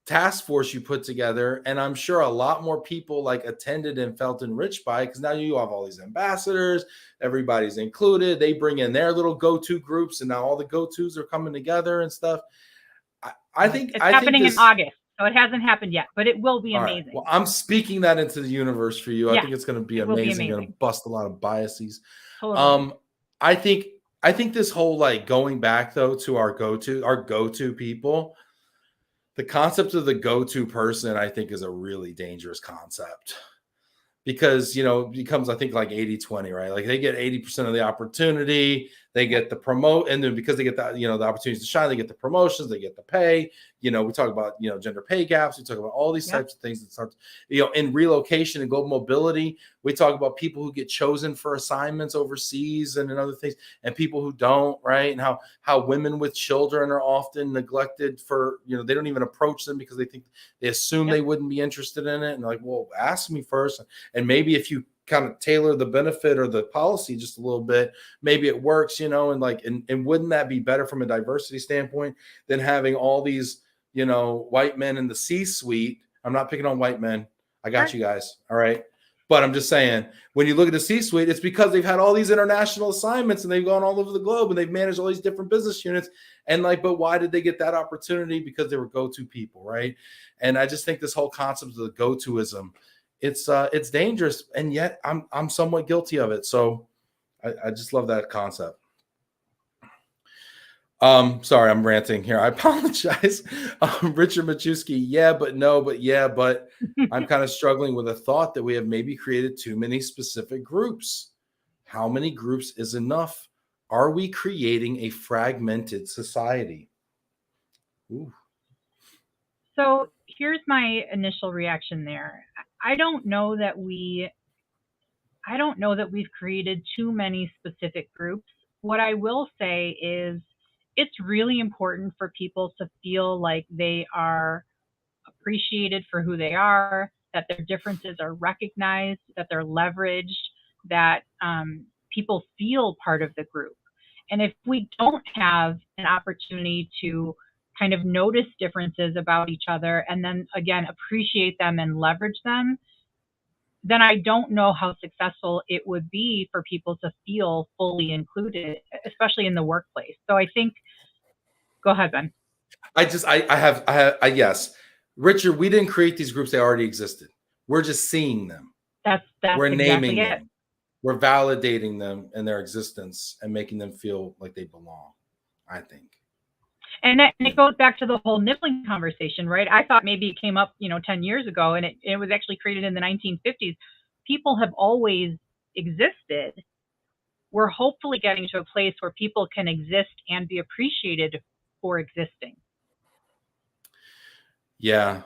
task force you put together, and I'm sure a lot more people like attended and felt enriched by it, because now you have all these ambassadors, everybody's included, they bring in their little go-to groups, and now all the go-tos are coming together and stuff. I think it's happening in August. So it hasn't happened yet, but it will be All right. amazing. Well, I'm speaking that into the universe for you. I Yeah, think it's going to be it will be amazing. Going to amazing. bust a lot of biases. Totally. I think this whole like going back though to our go-to people, the concept of the go-to person, I think is a really dangerous concept. Because it becomes, I think, like 80-20, right? Like they get 80% of the opportunity, they get the promote, and then because they get the the opportunities to shine, they get the promotions, they get the pay. We talk about gender pay gaps, we talk about all these Yep. types of things that start in relocation and global mobility. We talk about people who get chosen for assignments overseas and in other things, and people who don't, right? And how women with children are often neglected for they don't even approach them because they assume Yep. they wouldn't be interested in it, and like, well, ask me first. And maybe if you kind of tailor the benefit or the policy just a little bit, maybe it works, and wouldn't that be better from a diversity standpoint than having all these, white men in the C-suite? I'm not picking on white men. I got you guys. All right. But I'm just saying, when you look at the C-suite, it's because they've had all these international assignments and they've gone all over the globe and they've managed all these different business units. And but why did they get that opportunity? Because they were go-to people, right? And I just think this whole concept of the go-toism, it's dangerous, and yet I'm somewhat guilty of it. So I just love that concept. Sorry, I'm ranting here. I apologize. Richard Machuski, yeah, but no, but yeah, but I'm kind of struggling with a thought that we have maybe created too many specific groups. How many groups is enough? Are we creating a fragmented society? Ooh. So here's my initial reaction there. I don't know that we've created too many specific groups. What I will say is it's really important for people to feel like they are appreciated for who they are, that their differences are recognized, that they're leveraged, that people feel part of the group. And if we don't have an opportunity to kind of notice differences about each other and then again appreciate them and leverage them, then I don't know how successful it would be for people to feel fully included, especially in the workplace. So I think, go ahead, Ben. Yes, Richard, we didn't create these groups. They already existed. We're just seeing them. That's We're exactly naming it. them. We're validating them in their existence and making them feel like they belong, I think. And it goes back to the whole nibbling conversation, right? I thought maybe it came up, 10 years ago, and it was actually created in the 1950s. People have always existed. We're hopefully getting to a place where people can exist and be appreciated for existing. Yeah,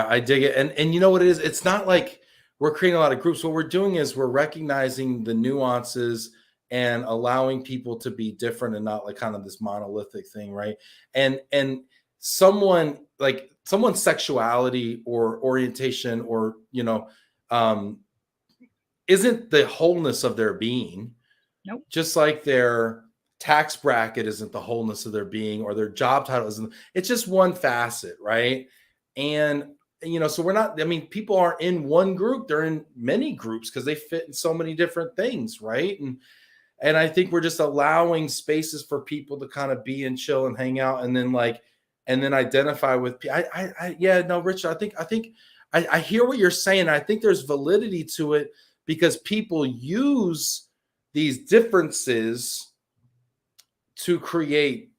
I dig it. And you know what it is? It's not like we're creating a lot of groups. What we're doing is we're recognizing the nuances and allowing people to be different and not like kind of this monolithic thing, right? And someone's sexuality or orientation or isn't the wholeness of their being. Nope. Just like their tax bracket isn't the wholeness of their being, or their job title isn't. It's just one facet, right? And so we're not, people aren't in one group, they're in many groups because they fit in so many different things, right? And I think we're just allowing spaces for people to kind of be and chill and hang out, and then identify with. Richard, I hear what you're saying. I think there's validity to it because people use these differences to create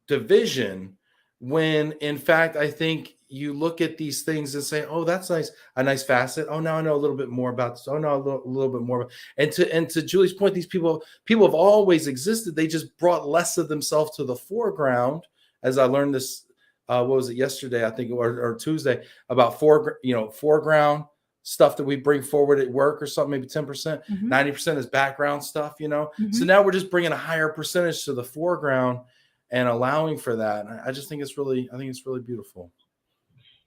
division, when in fact I think you look at these things and say, oh, that's nice, a nice facet. Oh, now I know a little bit more about this. Oh, no, a little bit more. And to Julie's point, these people have always existed. They just brought less of themselves to the foreground. As I learned this, what was it, yesterday, I think, or Tuesday, about foreground stuff that we bring forward at work or something, maybe 10%, 90% is background stuff, So now we're just bringing a higher percentage to the foreground and allowing for that. And I just think it's really beautiful.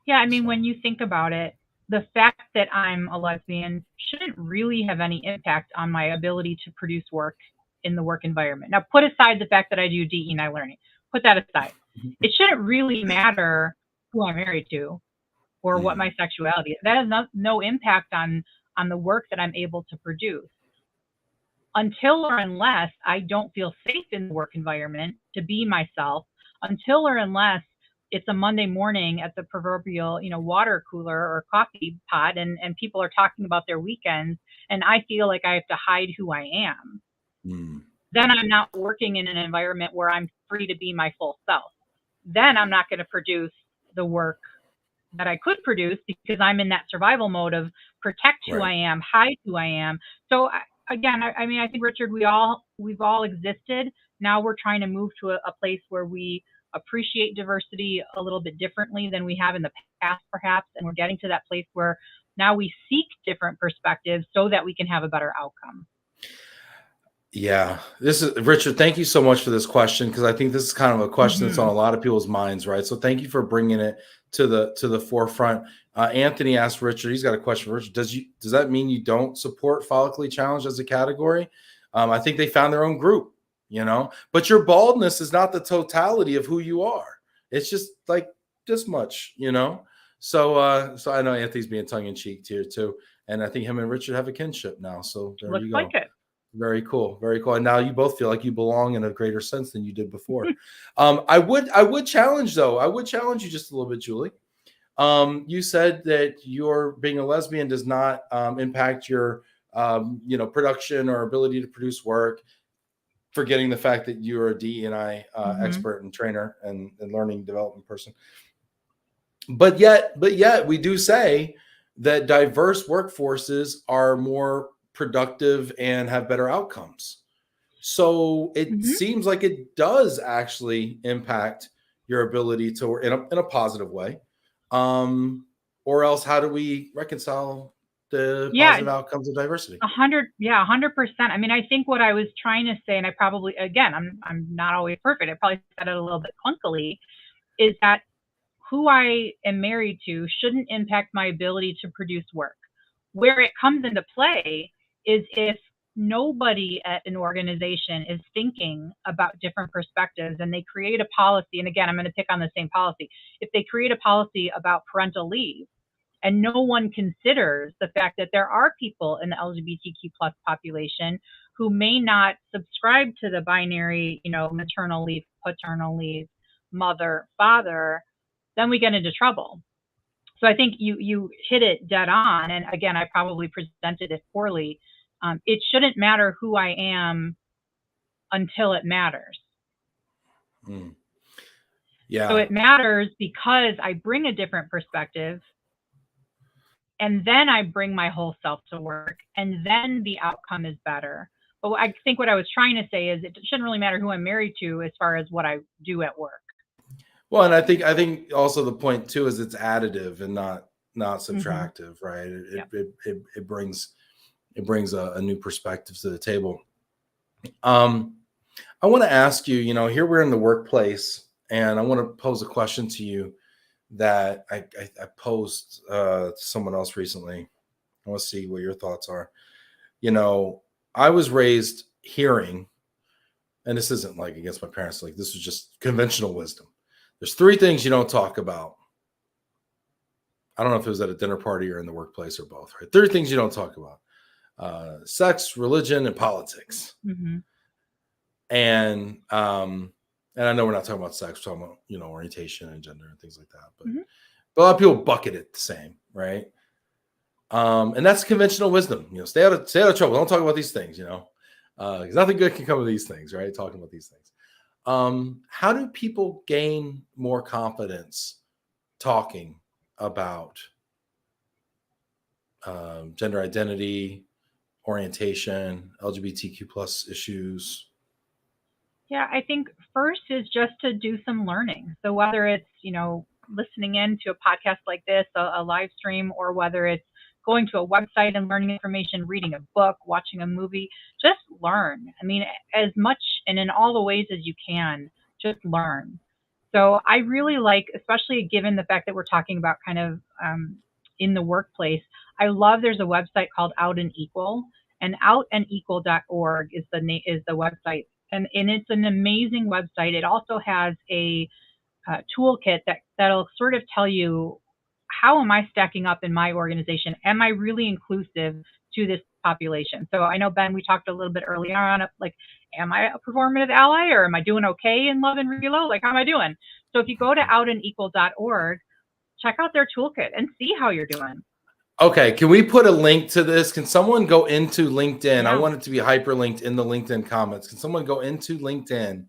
Yeah, when you think about it, the fact that I'm a lesbian shouldn't really have any impact on my ability to produce work in the work environment. Now, put aside the fact that I do DE&I learning. Put that aside. It shouldn't really matter who I'm married to or what my sexuality is. That has no impact on the work that I'm able to produce. Until or unless I don't feel safe in the work environment to be myself, until or unless it's a Monday morning at the proverbial, water cooler or coffee pot, and people are talking about their weekends, and I feel like I have to hide who I am, then I'm not working in an environment where I'm free to be my full self. Then I'm not going to produce the work that I could produce because I'm in that survival mode of protect who I am, hide who I am. So again, I mean, I think, Richard, we've all existed. Now we're trying to move to a place where we appreciate diversity a little bit differently than we have in the past, perhaps. And we're getting to that place where now we seek different perspectives so that we can have a better outcome. Yeah, this is Richard. Thank you so much for this question, because I think this is kind of a question that's on a lot of people's minds, right? So thank you for bringing it to the forefront. Anthony asked Richard. He's got a question for Richard. Does that mean you don't support follically challenged as a category? I think they found their own group, But your baldness is not the totality of who you are. It's just like this much, So I know Anthony's being tongue in cheek here too, and I think him and Richard have a kinship now. So there you go. Looks like it. Very cool. Very cool. And now you both feel like you belong in a greater sense than you did before. I would challenge, though. I would challenge you just a little bit, Julie. You said that your being a lesbian does not impact your, production or ability to produce work, forgetting the fact that you're a DE&I expert and trainer and learning development person. But yet we do say that diverse workforces are more productive and have better outcomes. So it seems like it does actually impact your ability to in a positive way. Or else how do we reconcile the positive outcomes of diversity? 100%. I mean, I think what I was trying to say, and I probably, again, I'm not always perfect. I probably said it a little bit clunkily, is that who I am married to shouldn't impact my ability to produce work. Where it comes into play is if nobody at an organization is thinking about different perspectives and they create a policy, and again, I'm going to pick on the same policy. If they create a policy about parental leave and no one considers the fact that there are people in the LGBTQ plus population who may not subscribe to the binary, maternal leave, paternal leave, mother, father, then we get into trouble. So I think you hit it dead on. And again, I probably presented it poorly. It shouldn't matter who I am until it matters. Yeah. So it matters because I bring a different perspective, and then I bring my whole self to work, and then the outcome is better. But I think what I was trying to say is it shouldn't really matter who I'm married to as far as what I do at work. Well, and I think also the point too is it's additive and not subtractive, right? It brings a new perspective to the table. I want to ask you, here we're in the workplace, and I want to pose a question to you that I posed to someone else recently. I want to see what your thoughts are. I was raised hearing, and this isn't like against my parents, like this was just conventional wisdom. There's 3 things you don't talk about. I don't know if it was at a dinner party or in the workplace or both, right? 3 things you don't talk about: sex, religion, and politics. And I know we're not talking about sex, we're talking about, orientation and gender and things like that. But a lot of people bucket it the same, right? And that's conventional wisdom. Stay out of trouble. Don't talk about these things, because nothing good can come of these things, right? Talking about these things. How do people gain more confidence talking about gender identity, orientation, LGBTQ plus issues? Yeah, I think first is just to do some learning. So whether it's, listening in to a podcast like this, a live stream, or whether it's going to a website and learning information, reading a book, watching a movie, just learn. I mean, as much and in all the ways as you can, just learn. So I really like, especially given the fact that we're talking about kind of in the workplace, I love there's a website called Out and Equal, and outandequal.org is the website. And it's an amazing website. It also has a toolkit that'll sort of tell you, how am I stacking up in my organization? Am I really inclusive to this population. So I know, Ben, we talked a little bit earlier on, like, am I a performative ally, or am I doing okay in Love and Relo? Like, how am I doing? So if you go to outandequal.org, check out their toolkit and see how you're doing. Okay, can we put a link to this? Can someone go into LinkedIn? Yeah. I want it to be hyperlinked in the LinkedIn comments. Can someone go into LinkedIn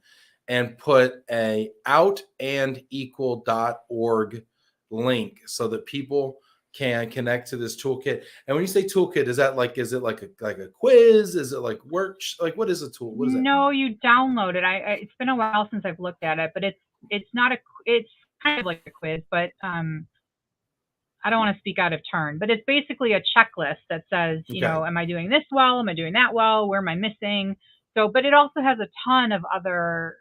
and put a outandequal.org link so that people can connect to this toolkit? And when you say toolkit, is that like, is it like a quiz? Is it like work? Like, what is a tool? What does that No, mean? you download it. It's been a while since I've looked at it, but it's not it's kind of like a quiz, but I don't want to speak out of turn, but it's basically a checklist that says, you Okay. know, am I doing this well? Am I doing that well? Where am I missing? So, but it also has a ton of other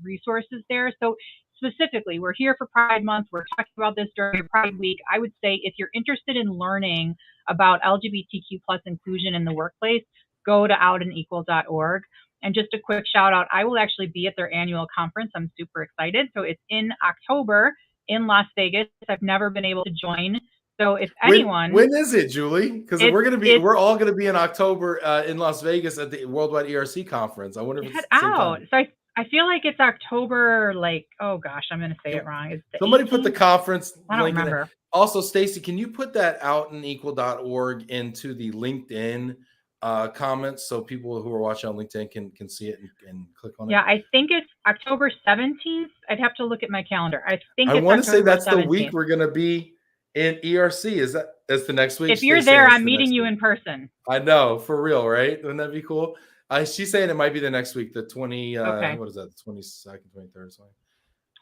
resources there. So specifically, we're here for Pride Month. We're talking about this during Pride Week. I would say if you're interested in learning about LGBTQ plus inclusion in the workplace, go to outandequal.org. And just a quick shout out, I will actually be at their annual conference. I'm super excited. So it's in October in Las Vegas. I've never been able to join. So if anyone, when is it, Julie? Because we're all gonna be in October in Las Vegas at the Worldwide ERC conference. I wonder if it's the same time. So I feel like it's October, like, oh gosh, I'm gonna say it wrong. It's somebody 18th? Put the conference I don't link remember. in there. Also, Stacy, can you put that outandequal.org into the LinkedIn comments so people who are watching on LinkedIn can see it and click on it? Yeah, I think it's October 17th. I'd have to look at my calendar. I want to say that's 17th. The week we're gonna be in ERC. That's the next week? If you're there, I'm meeting you in person. I know, for real, right? Wouldn't that be cool? She's saying it might be the next week, the 20. Okay. What is that? The 22nd, 23rd. Something.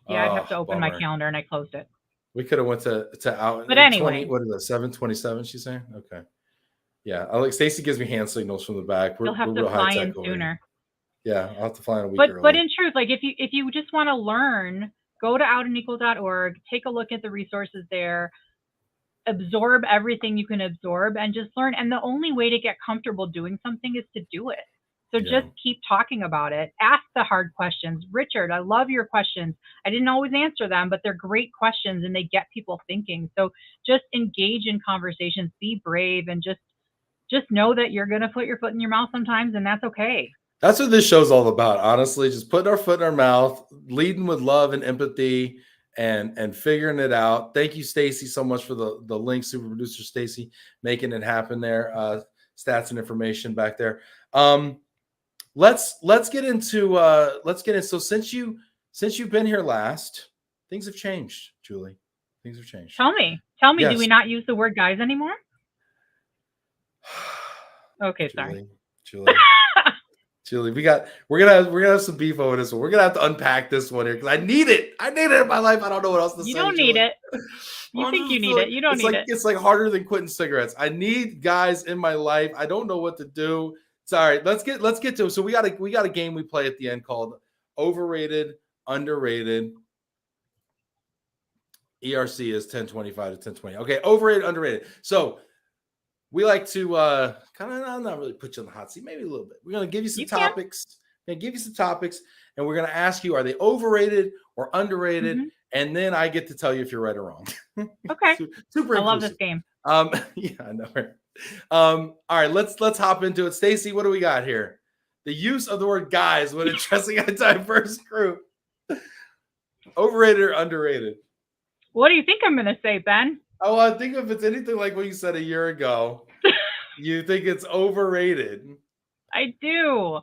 Yeah, I'd have to open my calendar, and I closed it. We could have went to out. But anyway, 20, what is that? 7/27. She's saying, okay. Yeah, I like Stacy gives me hand signals from the back. You'll have to fly in sooner. Yeah, I'll have to fly in a week early. But in truth, like if you just want to learn, go to outandequal.org, take a look at the resources there, absorb everything you can absorb, and just learn. And the only way to get comfortable doing something is to do it. So just keep talking about it. Ask the hard questions. Richard, I love your questions. I didn't always answer them, but they're great questions and they get people thinking. So just engage in conversations, be brave, and just know that you're going to put your foot in your mouth sometimes, and that's okay. That's what this show's all about, honestly. Just putting our foot in our mouth, leading with love and empathy, and figuring it out. Thank you, Stacy, so much for the link. Super producer Stacy making it happen there. Stats and information back there. Let's get into so since you've been here last, things have changed, Julie. Things have changed. Tell me, yes. Do we not use the word guys anymore? Okay, sorry. Julie, we're gonna have some beef over this one. We're gonna have to unpack this one here because I need it. I need it in my life. I don't know what else to say. You don't need it. You think you need it. You don't need it. It's like harder than quitting cigarettes. I need guys in my life. I don't know what to do. Sorry, let's get to it. So we got a game we play at the end called Overrated, Underrated. ERC is 1025 to 1020. Okay, overrated, underrated. So we like to kind of not really put you on the hot seat, maybe a little bit. We're gonna give you some topics. We're gonna give you some topics, and we're gonna ask you, are they overrated or underrated? Mm-hmm. And then I get to tell you if you're right or wrong. Okay. Super I love this game. Yeah, I know. All right, let's hop into it. Stacy, what do we got here? The use of the word guys when addressing a diverse group. Overrated or underrated? What do you think I'm going to say, Ben? Oh, I think if it's anything like what you said a year ago, you think it's overrated. I do.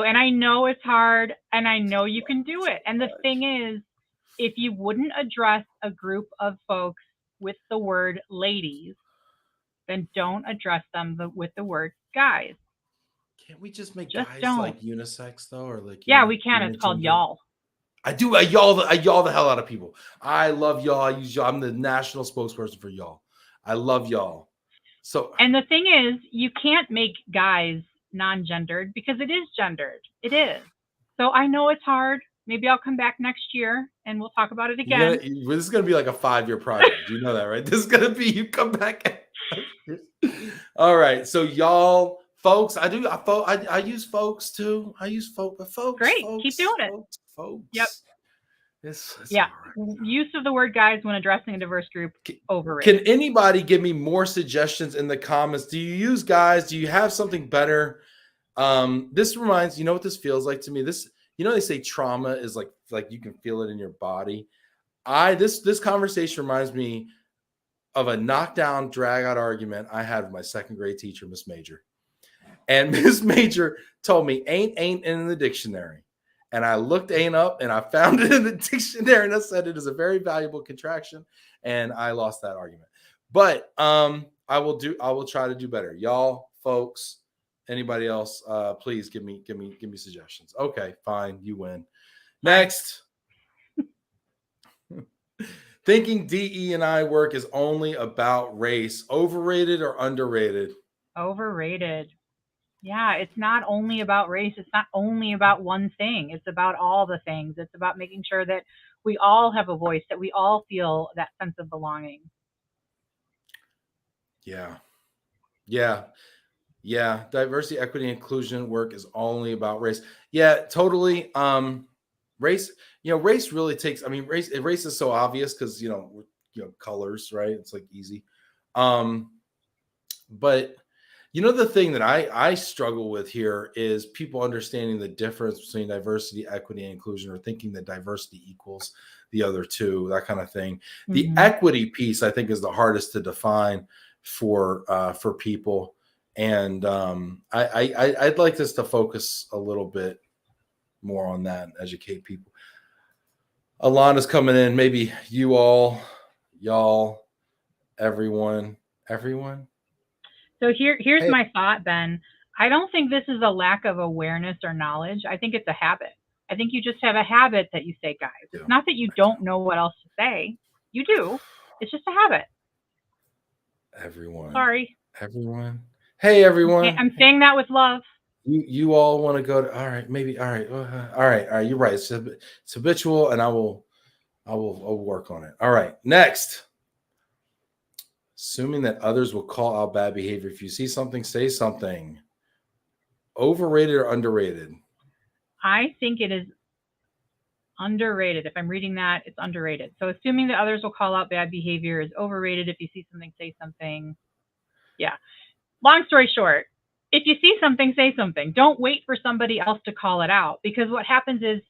And I know it's hard, and I know you can do it. And the thing is, if you wouldn't address a group of folks with the word ladies, then don't address them with the word guys. Can't we just make guys like unisex though, or like? Yeah, we can. It's called y'all. I do. I y'all the hell out of people. I love y'all. I use y'all. I'm the national spokesperson for y'all. I love y'all. So. And the thing is, you can't make guys non-gendered because it is gendered. It is. So I know it's hard. Maybe I'll come back next year and we'll talk about it again. This is going to be like a 5-year project. You know that, right? This is going to be, you come back. All right. So y'all, folks, I use folks too. I use folks. Great. Folks, keep doing it. Folks. Yep. It's Yeah. all right. Use of the word guys when addressing a diverse group, Can overrated. anybody give me more suggestions in the comments? Do you use guys? Do you have something better? This reminds, you know what this feels like to me? This, you know, they say trauma is like you can feel it in your body. This conversation reminds me of a knockdown, drag out argument I had with my second grade teacher, Miss Major. And Miss Major told me ain't in the dictionary. And I looked ain't up and I found it in the dictionary and I said it is a very valuable contraction. And I lost that argument. But I will try to do better. Y'all, folks, anybody else, please give me suggestions. Okay, fine, you win. Next. Thinking DE&I work is only about race. Overrated or underrated? Overrated. Yeah, it's not only about race. It's not only about one thing. It's about all the things. It's about making sure that we all have a voice, that we all feel that sense of belonging. Yeah. Diversity, equity, inclusion work is only about race. Yeah, totally. Race, race really takes, I mean, race is so obvious because, colors, right? It's like easy. But the thing that I struggle with here is people understanding the difference between diversity, equity, and inclusion, or thinking that diversity equals the other two, that kind of thing. The equity piece, I think, is the hardest to define for people. And I'd like us to focus a little bit more on that and educate people. Alana's coming in. Maybe you all, y'all, everyone. So here's my thought, Ben. I don't think this is a lack of awareness or knowledge. I think it's a habit. I think you just have a habit that you say guys. Yeah. It's not that you don't know what else to say. You do. It's just a habit. Everyone. Sorry. Everyone. Hey, everyone. I'm saying that with love. You all want to go to, all right, maybe, all right. You're right. It's habitual, and I will work on it. All right. Next. Assuming that others will call out bad behavior. If you see something, say something. Overrated or underrated? I think it is underrated. If I'm reading that, it's underrated. So assuming that others will call out bad behavior is overrated. If you see something, say something. Yeah. Long story short, if you see something, say something. Don't wait for somebody else to call it out, because what happens is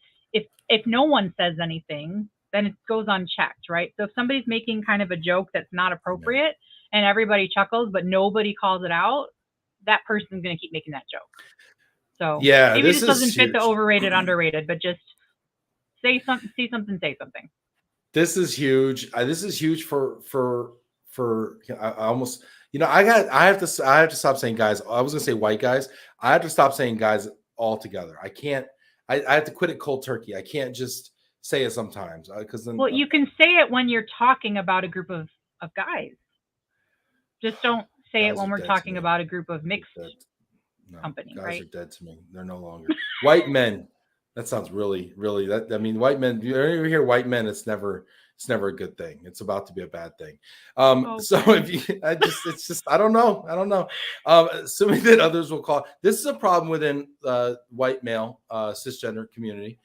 if no one says anything, then it goes unchecked, right? So if somebody's making kind of a joke that's not appropriate and everybody chuckles, but nobody calls it out, that person's going to keep making that joke. So yeah, maybe this doesn't fit the overrated, underrated, but just say something, see something, say something. This is huge. This is huge for I almost, I have to stop saying guys. I was going to say white guys. I have to stop saying guys altogether. I can't, I have to quit it cold turkey. I can't just say it sometimes, because then. Well, you can say it when you're talking about a group of guys. Just don't say it when we're talking about a group of mixed company. Guys right? are dead to me. They're no longer white men. That sounds really, really. White men. You ever hear white men? It's never a good thing. It's about to be a bad thing. So if you, it's just, I don't know. Assuming that others will call. This is a problem within white male cisgender community.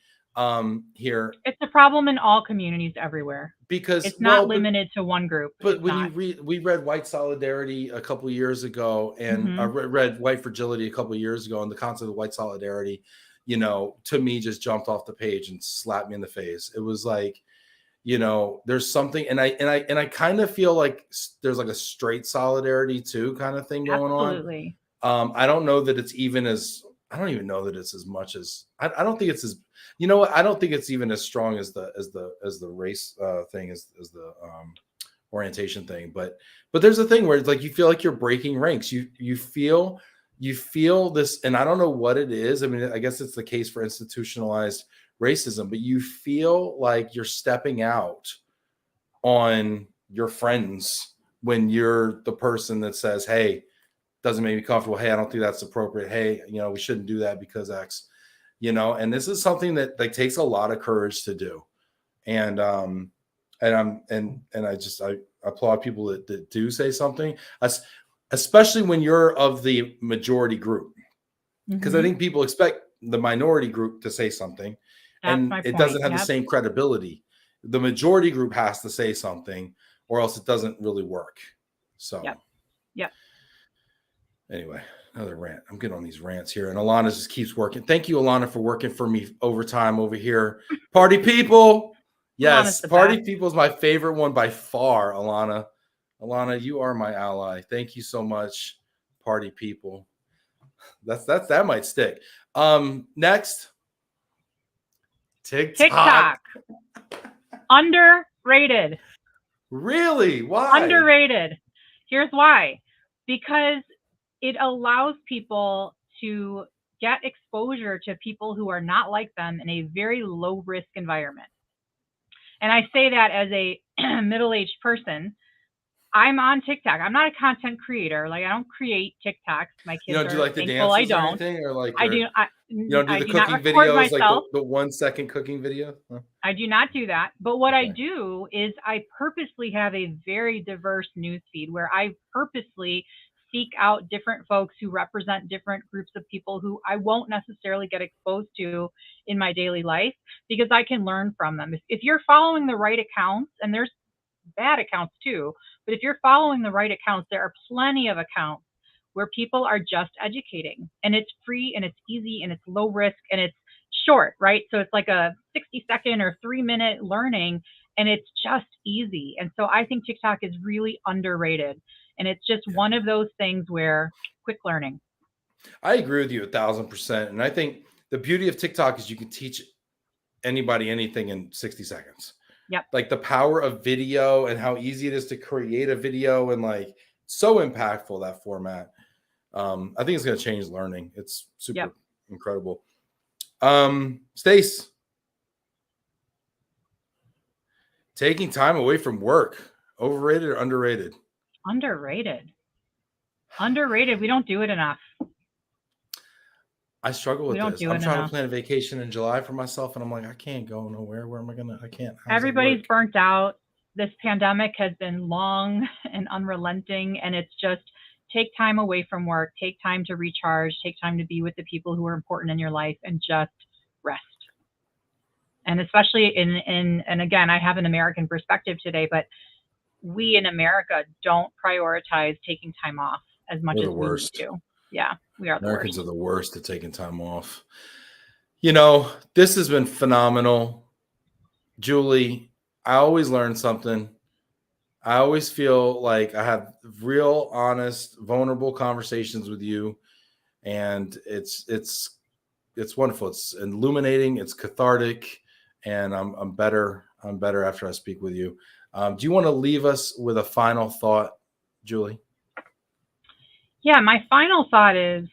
Here, it's a problem in all communities everywhere, because it's not limited to one group. But when we read White Solidarity a couple of years ago, and read White Fragility a couple of years ago, and the concept of white solidarity, to me just jumped off the page and slapped me in the face. It was like, there's something, and I kind of feel like there's like a straight solidarity too kind of thing going on. Absolutely. I don't know that it's even as. I don't even know that it's as much as. I don't think it's as. You know what? I don't think it's even as strong as the race thing, as the orientation thing. But there's a thing where it's like you feel like you're breaking ranks. You feel this, and I don't know what it is. I mean, I guess it's the case for institutionalized racism, but you feel like you're stepping out on your friends when you're the person that says, "Hey, doesn't make me comfortable. Hey, I don't think that's appropriate. Hey, we shouldn't do that because X." And this is something that takes a lot of courage to do. And I applaud people that do say something, especially when you're of the majority group, because I think people expect the minority group to say something. and my it point. doesn't have the Yep. same credibility. The majority group has to say something, or else it doesn't really work. So, Yep. anyway, another rant. I'm getting on these rants here, and Alana just keeps working. Thank you, Alana, for working for me overtime over here. Party people. Yes, Party People is my favorite one by far, Alana. Alana, you are my ally. Thank you so much, Party People. That might stick. Next, TikTok. Underrated. Really? Why? Underrated. Here's why. Because it allows people to get exposure to people who are not like them in a very low risk environment. And I say that as a middle-aged person. I'm on TikTok. I'm not a content creator. Like, I don't create TikToks. My kids You don't do like the thankful dances I or don't. anything, or like I do. you don't do I the do not cooking record videos, myself. like the 1 second cooking video. Huh? I do not do that. But what Okay. I do is I purposely have a very diverse news feed where I purposely seek out different folks who represent different groups of people who I won't necessarily get exposed to in my daily life, because I can learn from them. If you're following the right accounts, and there's bad accounts too, but if you're following the right accounts, there are plenty of accounts where people are just educating, and it's free and it's easy and it's low risk and it's short, right? So it's like a 60-second or 3-minute learning, and it's just easy. And so I think TikTok is really underrated, and it's just one of those things where quick learning. I agree with you 1,000%. And I think the beauty of TikTok is you can teach anybody anything in 60 seconds. Yep. Like the power of video and how easy it is to create a video, and like so impactful, that format. I think it's going to change learning. It's super incredible. Stace, taking time away from work, overrated or underrated? Underrated. Underrated. We don't do it enough. I struggle with this. I'm trying enough. to plan a vacation in July for myself, and I'm like, I can't go nowhere. Where am I gonna? I can't. Everybody's burnt out. This pandemic has been long and unrelenting, and it's just take time away from work, take time to recharge, take time to be with the people who are important in your life, and just rest. And especially and again, I have an American perspective today, but we in America don't prioritize taking time off as much as we need to. Yeah, we are the worst. Americans are the worst at taking time off. You know, this has been phenomenal. Julie, I always learn something. I always feel like I have real, honest, vulnerable conversations with you, and it's wonderful. It's illuminating. It's cathartic, and I'm better. I'm better after I speak with you. Do you want to leave us with a final thought, Julie? Yeah, my final thought is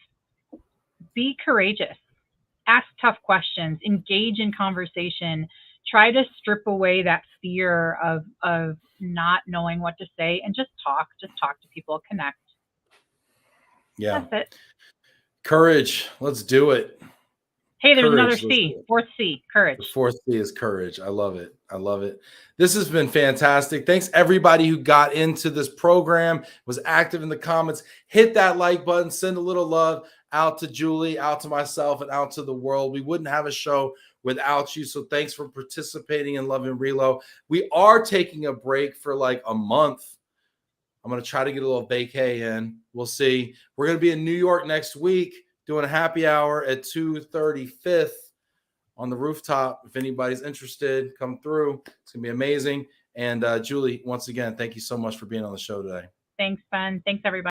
be courageous. Ask tough questions. Engage in conversation. Try to strip away that fear of not knowing what to say, and just talk. Just talk to people. Connect. Yeah. That's it. Courage. Let's do it. Hey, there's another C. Fourth C, courage. The fourth C is courage. I love it. I love it. This has been fantastic. Thanks everybody who got into this program, was active in the comments. Hit that like button. Send a little love out to Julie, out to myself, and out to the world. We wouldn't have a show without you. So thanks for participating in Love and Relo. We are taking a break for like a month. I'm going to try to get a little vacay in. We'll see. We're going to be in New York next week, doing a happy hour at 235th on the rooftop. If anybody's interested, come through. It's going to be amazing. And Julie, once again, thank you so much for being on the show today. Thanks, Ben. Thanks, everybody.